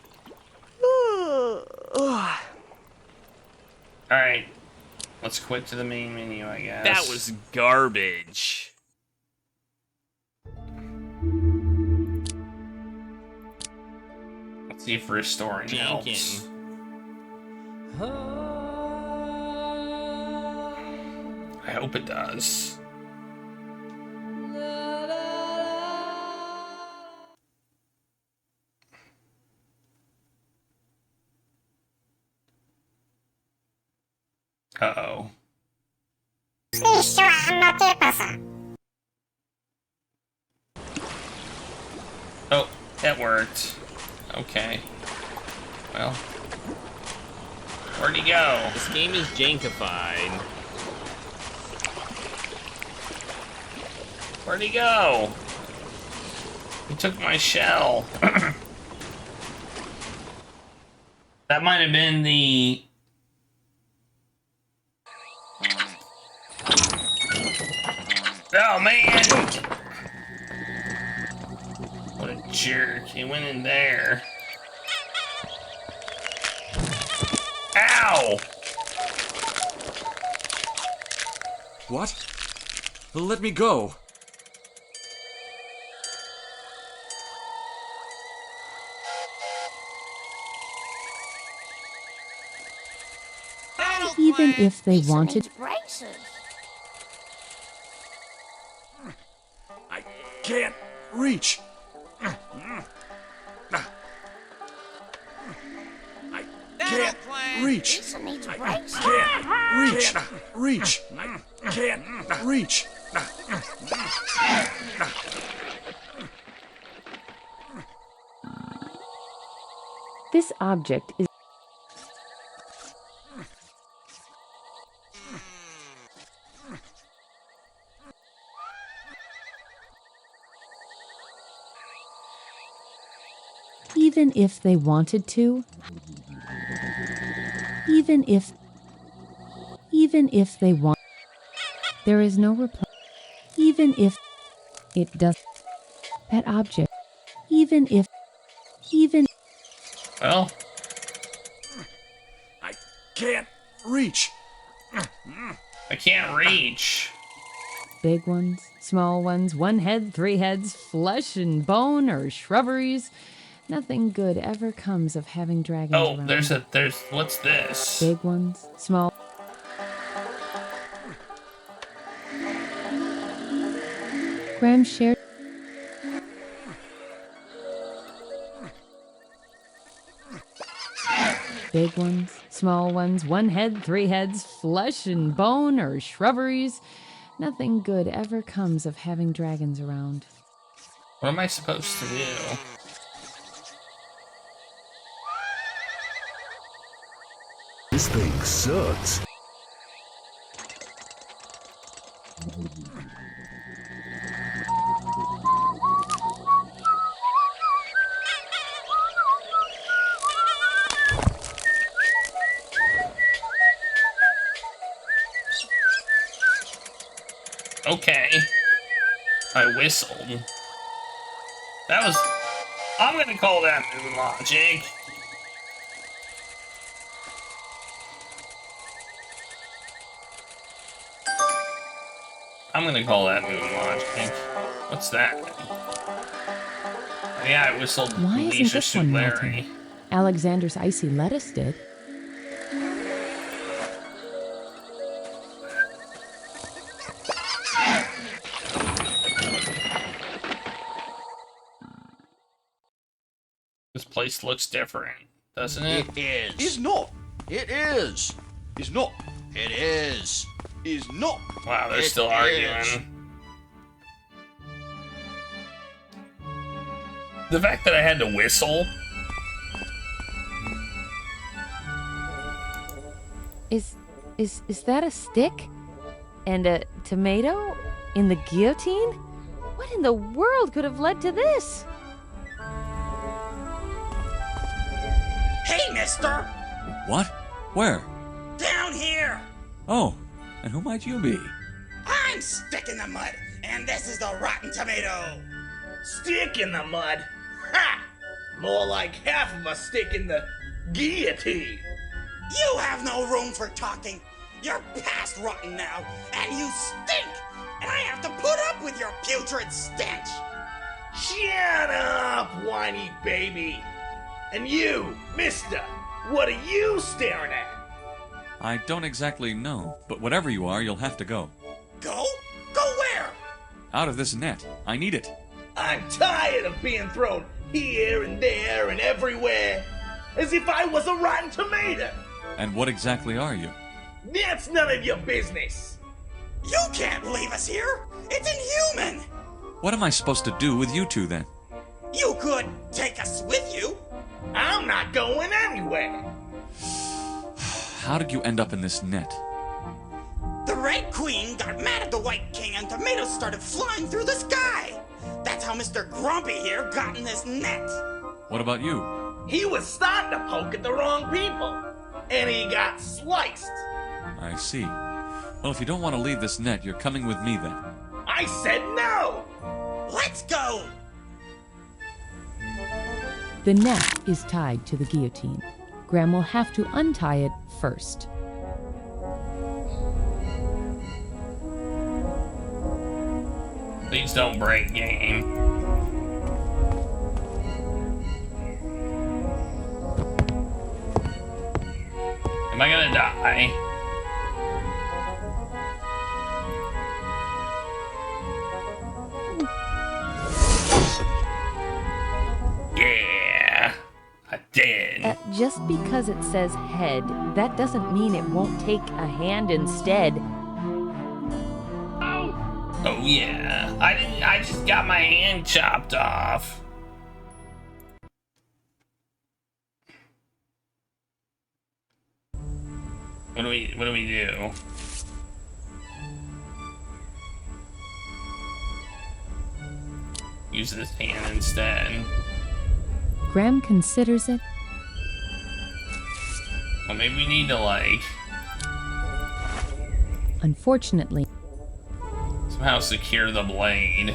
Alright. Let's quit to the main menu, I guess. That was garbage. Let's see if restoring helps. I hope it does. Uh-oh. Oh, that worked. Okay. Well. Where'd he go? This game is jankified. Where'd he go? He took my shell. That might have been the... Oh, man! What a jerk. He went in there. Ow! What? Let me go. Even if they wanted... I can't reach. I can't reach. I can't reach. I can't reach. This object is... Even if they wanted to, even if they want, there is no reply. Even if it does, that object, even, well, I can't reach. I can't reach. Big ones, small ones, one head, three heads, flesh and bone or shrubberies. Nothing good ever comes of having dragons around. there's, what's this? Big ones, small. Graham shared. Big ones, small ones, one head, three heads, flesh and bone or shrubberies. Nothing good ever comes of having dragons around. What am I supposed to do? This thing sucks. Okay. I whistled. That was... I'm gonna call that moon logic. I'm gonna call that moon logic. What's that? Yeah, I whistled Why isn't Leisure this one Larry. melting? Alexander's icy lettuce did. This place looks different, doesn't it? It is. It's not. It is. It's not. It is. It's not. Wow, they're It still is. arguing. The fact that I had to whistle. Is that a stick? And a tomato? In the guillotine? What in the world could have led to this? Hey, mister! What? Where? Down here! Oh, and who might you be? I'm Stick in the Mud, and this is the Rotten Tomato! Stick in the mud? Ha! More like half of a stick in the guillotine. You have no room for talking. You're past rotten now, and you stink! And I have to put up with your putrid stench! Shut up, whiny baby! And you, mister, what are you staring at? I don't exactly know, but whatever you are, you'll have to go. Go? Go where? Out of this net. I need it. I'm tired of being thrown here and there and everywhere, as if I was a rotten tomato. And what exactly are you? That's none of your business. You can't leave us here! It's inhuman! What am I supposed to do with you two, then? You could take us with you! I'm not going anywhere! How did you end up in this net? The Red Queen got mad at the White King and tomatoes started flying through the sky! That's how Mr. Grumpy here got in this net! What about you? He was starting to poke at the wrong people, and he got sliced. I see. Well, if you don't want to leave this net, you're coming with me then. I said no! Let's go! The net is tied to the guillotine. Graham will have to untie it first. Please don't break, game. Am I gonna die? Yeah, I did. Just because it says head, that doesn't mean it won't take a hand instead. Oh yeah, I just got my hand chopped off. What do we do? Use this hand instead. Graham considers it. Well, maybe we need to, like, Unfortunately, somehow secure the blade.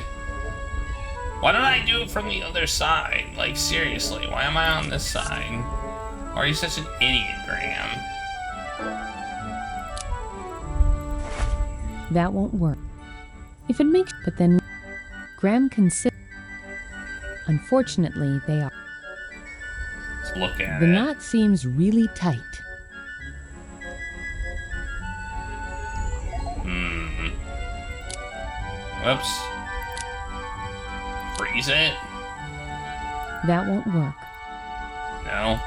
Why don't I do it from the other side? Like, seriously, why am I on this side? Why are you such an idiot, Graham? that won't work. If it makes, but then Graham considers. Unfortunately, they are. Let's look at The it. knot seems really tight. Whoops. Freeze it? That won't work. No.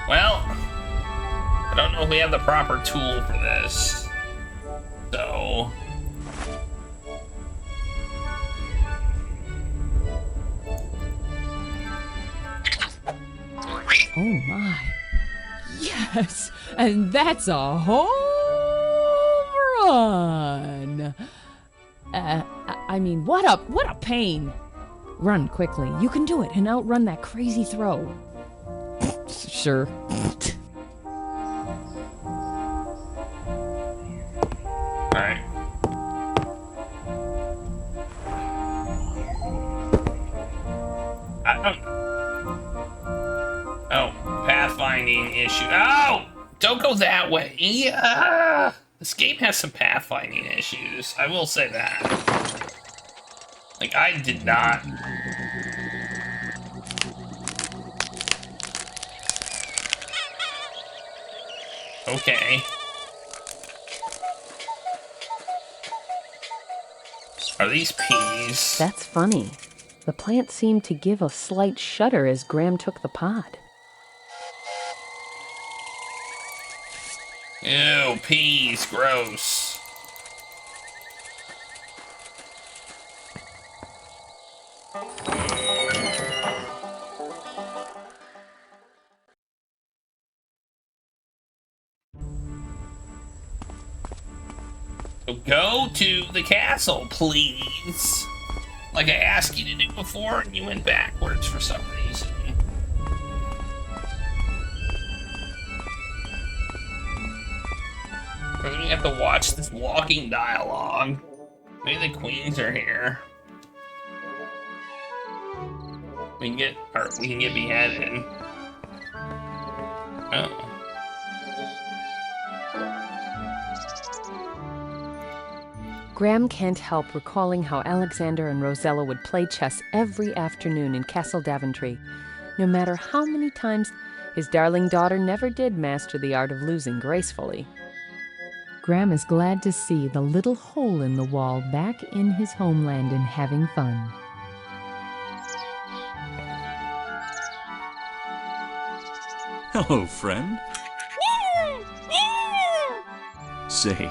Well, I don't know if we have the proper tool for this. So... Oh my. Yes, and that's a home run. I mean, what a pain. Run quickly. You can do it and outrun that crazy throw. Sure. Alright. pathfinding issue. Oh! Don't go that way. This game has some pathfinding issues. I will say that. Like, I did not. Okay. Are these peas? That's funny. The plant seemed to give a slight shudder as Graham took the pod. Ew, peas, gross. So go to the castle, please. Like I asked you to do before, and you went backwards for some reason. We have to watch this walking dialogue. Maybe the queens are here. We can get beheaded. Oh. Graham can't help recalling how Alexander and Rosella would play chess every afternoon in Castle Daventry. No matter how many times his darling daughter never did master the art of losing gracefully. Graham is glad to see the little hole in the wall back in his homeland and having fun. Hello, friend. Say,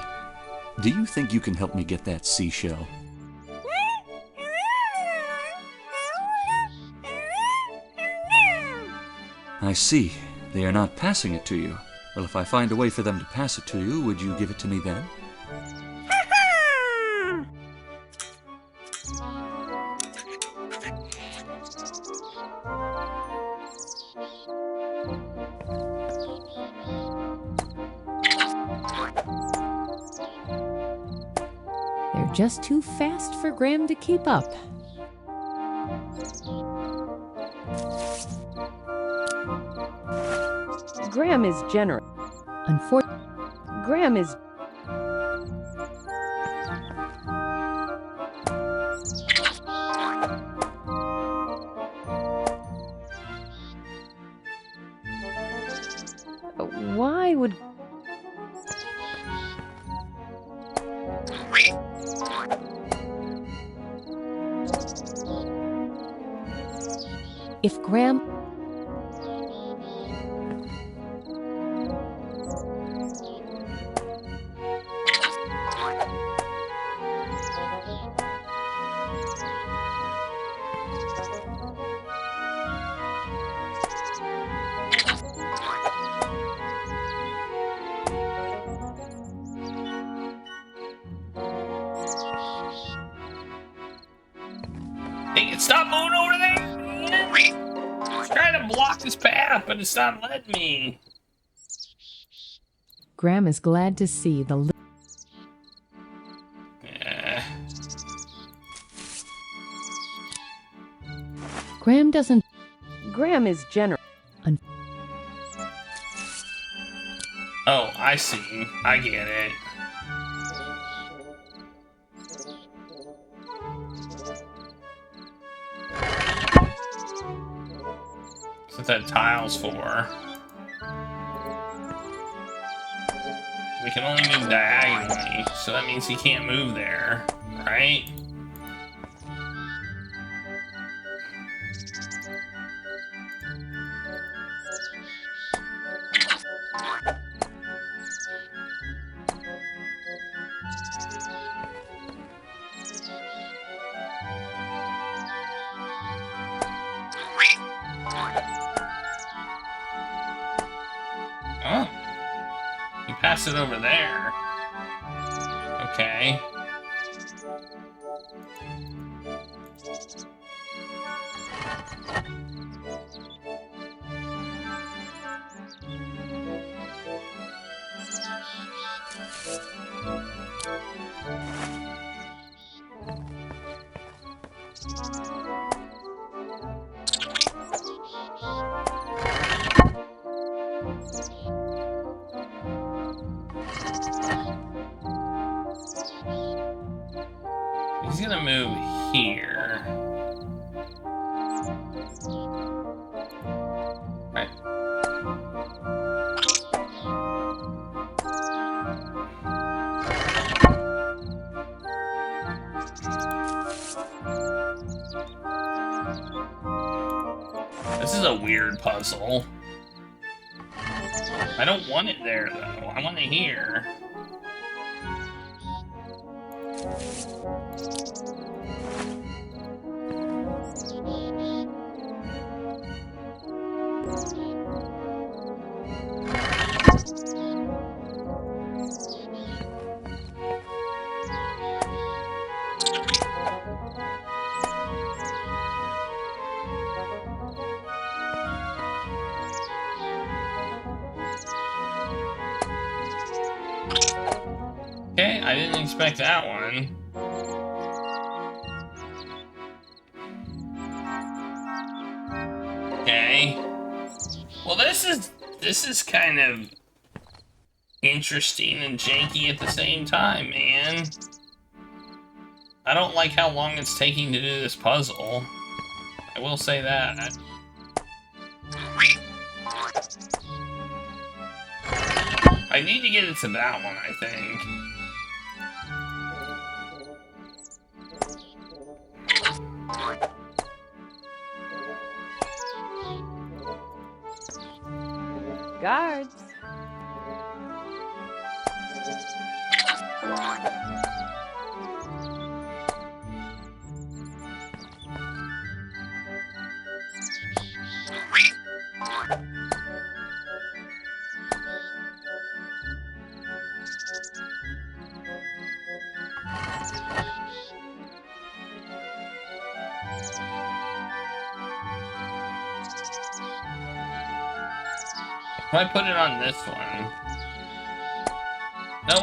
do you think you can help me get that seashell? I see. They are not passing it to you. Well, if I find a way for them to pass it to you, would you give it to me then? They're just too fast for Graham to keep up. Graham is generous. Unfortunately, Graham is... Why would... If Graham... Hey, stop moving over there, man! I'm trying to block this path, but it's not letting me. Graham is glad to see the... Graham doesn't... Graham is generous. Oh, I see. I get it. That's what that tile's for. We can only move diagonally, so that means he can't move there, right? Oh. You pass it over there. Okay. move here. Right. This is a weird puzzle. I don't want it there, though. I want it here. Okay, I didn't expect that one. Okay. Well, this is kind of interesting and janky at the same time, man. I don't like how long it's taking to do this puzzle. I will say that. I need to get it to that one, I think. Guards. If I put it on this one... No,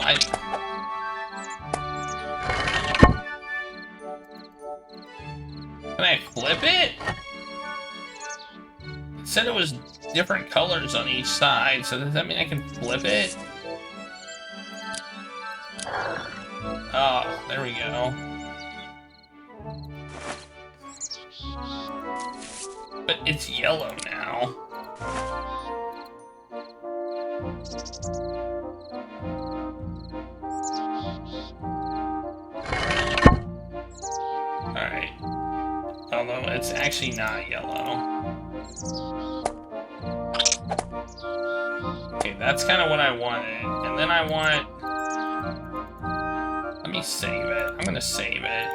Can I flip it? It said it was different colors on each side, so does that mean I can flip it? Oh, there we go. But it's yellow now. Alright. Although it's actually not yellow. Okay, that's kind of what I wanted. And then I want... Let me save it. I'm gonna save it.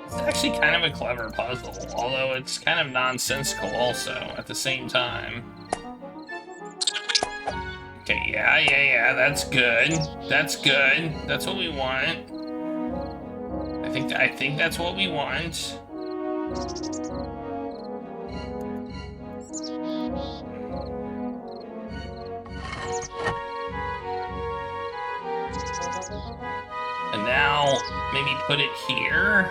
It's actually kind of a clever puzzle, although it's kind of nonsensical also at the same time. Okay, yeah, that's good. That's good. That's what we want. I think that's what we want. And now, maybe put it here.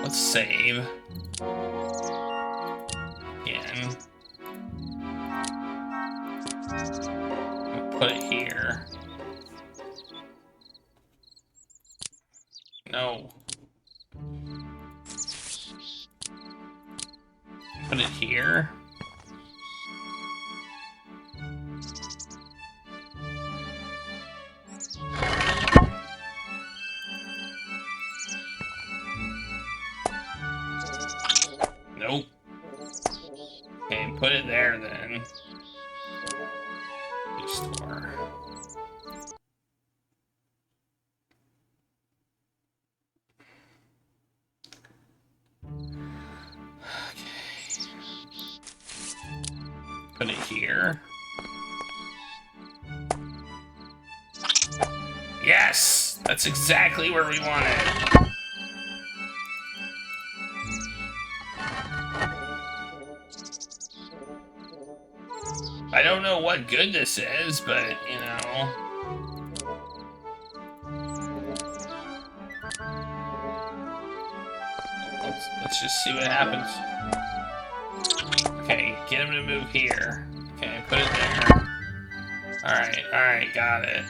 Let's save. Again. Put it here. No. Put it here. Nope. Okay, put it there then. Restore. Okay. Put it here. Yes! That's exactly where we want it. I don't know what good this is, but, you know. Let's just see what happens. Okay, get him to move here. Okay, put it there. Alright, got it.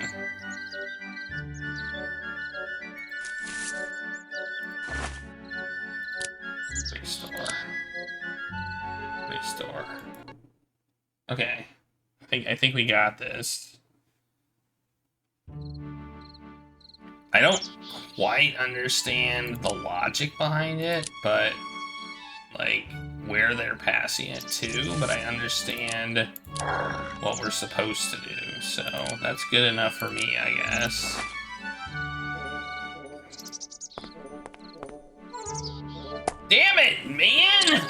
Restore. Okay. I think we got this. I don't quite understand the logic behind it, but like where they're passing it to, but I understand what we're supposed to do, so that's good enough for me, I guess. Damn it, man!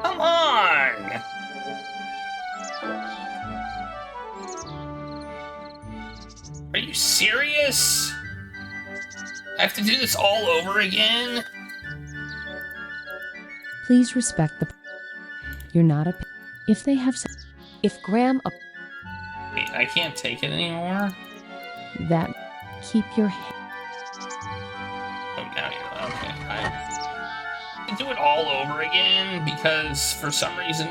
Come on! Are you serious? I have to do this all over again? Please respect the... You're not a... If they have... If Graham... Wait, I can't take it anymore? That... Keep your... Oh, now you're... Okay, I can do it all over again, because for some reason...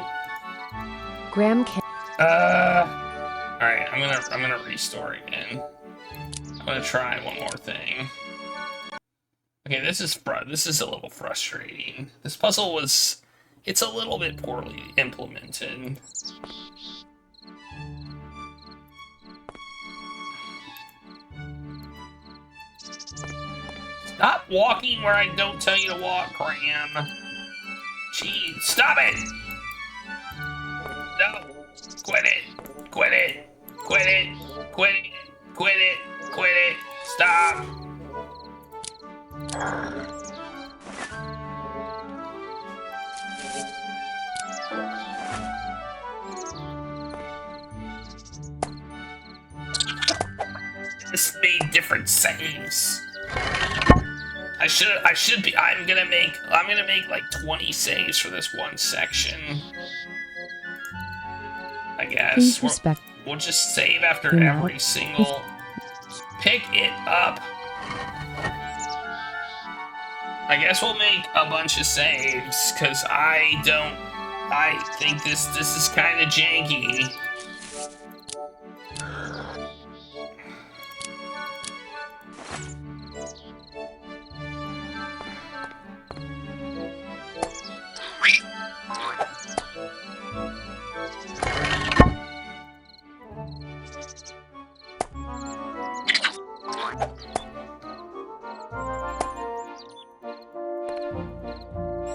Graham can... Alright, I'm gonna restore again. I'm gonna try one more thing. Okay, this is a little frustrating. This puzzle was... It's a little bit poorly implemented. Stop walking where I don't tell you to walk, Graham. Jeez, stop it! No! Quit it! Quit it! Quit it! Quit it! Quit it! Quit it! Stop! This made different saves. I'm gonna make like 20 saves for this one section. I guess. Please respect. We'll just save after every single... Pick it up. I guess we'll make a bunch of saves, because I think this is kind of janky.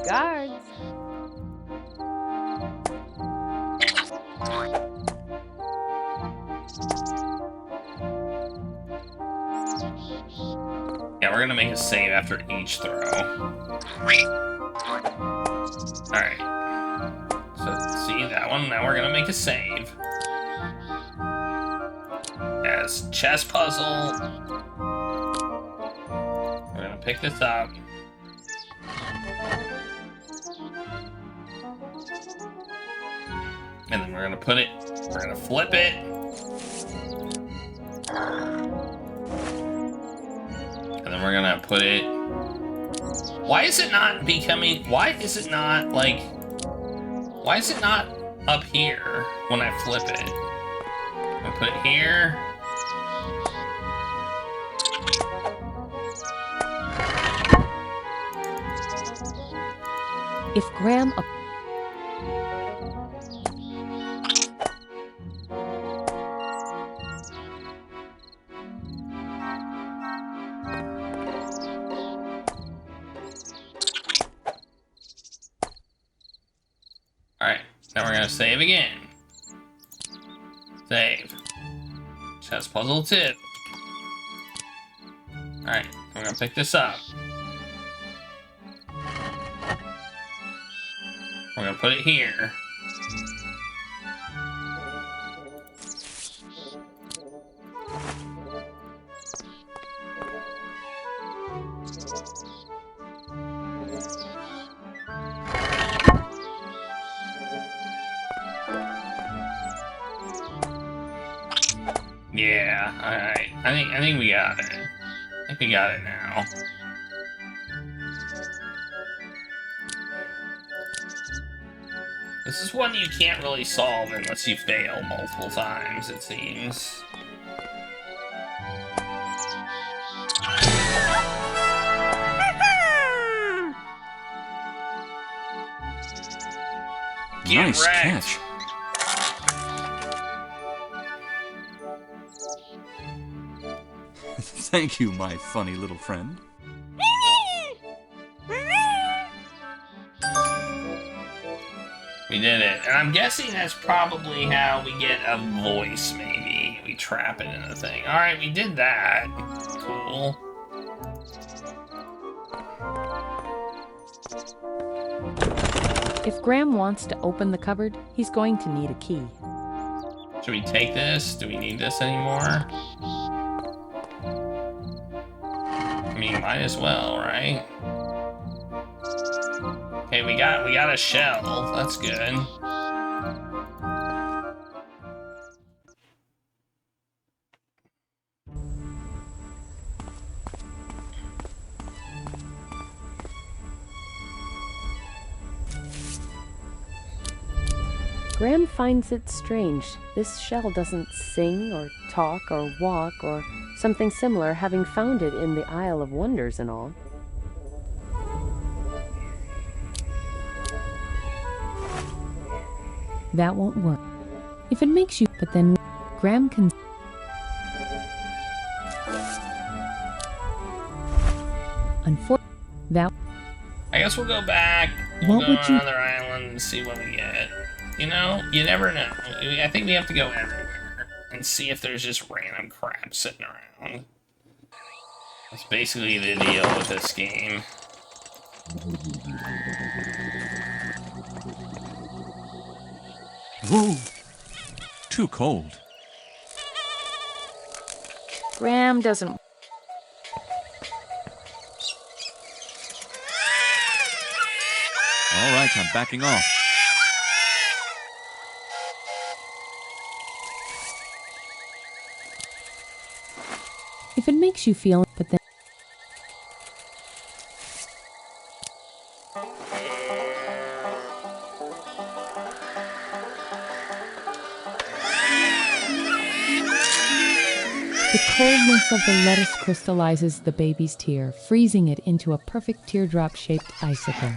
Guards. Yeah, we're gonna make a save after each throw. Alright. So, see that one? Now we're gonna make a save. As chess puzzle. We're gonna pick this up. And then we're gonna flip it. And then we're gonna put it... Why is it not up here when I flip it? I put it here. If Graham... Alright, now we're gonna save again. Save. Chess puzzle 2. Alright, we're gonna pick this up. We're gonna put it here. Yeah, alright. I think we got it. I think we got it now. This is one you can't really solve unless you fail multiple times, it seems. Nice catch. Thank you, my funny little friend. We did it. And I'm guessing that's probably how we get a voice, maybe. We trap it in a thing. Alright, we did that. Cool. If Graham wants to open the cupboard, he's going to need a key. Should we take this? Do we need this anymore? I mean, might as well, right? Okay, we got a shell. That's good. Graham finds it strange. This shell doesn't sing or talk or walk or something similar, having found it in the Isle of Wonders and all. That won't work. If it makes you, but then Graham can... Unfortunately, that... I guess we'll go back. We'll go to another island and see what we get. You know, you never know. I think we have to go everywhere and see if there's just random crap sitting around. That's basically the deal with this game. Whoa! Too cold. Graham doesn't... All right, I'm backing off. If it makes you feel, but then... The coldness of the lettuce crystallizes the baby's tear, freezing it into a perfect teardrop-shaped icicle.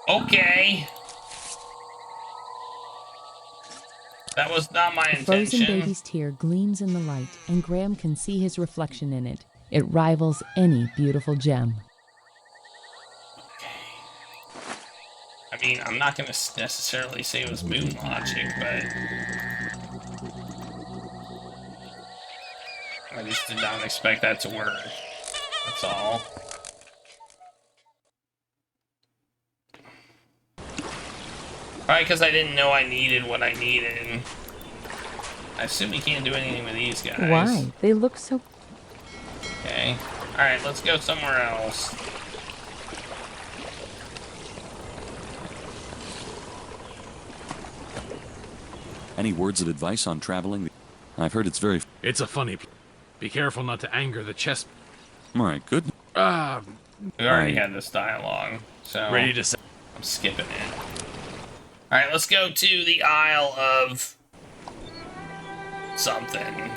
Okay. That was not my intention. The frozen baby's tear gleams in the light, and Graham can see his reflection in it. It rivals any beautiful gem. I mean, I'm not going to necessarily say it was moon logic, but... I just did not expect that to work. That's all. Probably because I didn't know I needed what I needed. I assume we can't do anything with these guys. Why? They look so... Okay. Alright, let's go somewhere else. Any words of advice on traveling? I've heard it's very... It's a funny... Be careful not to anger the chest... Alright, good. We already had this dialogue, so... Ready to say... I'm skipping it. Alright, let's go to the Isle of... something.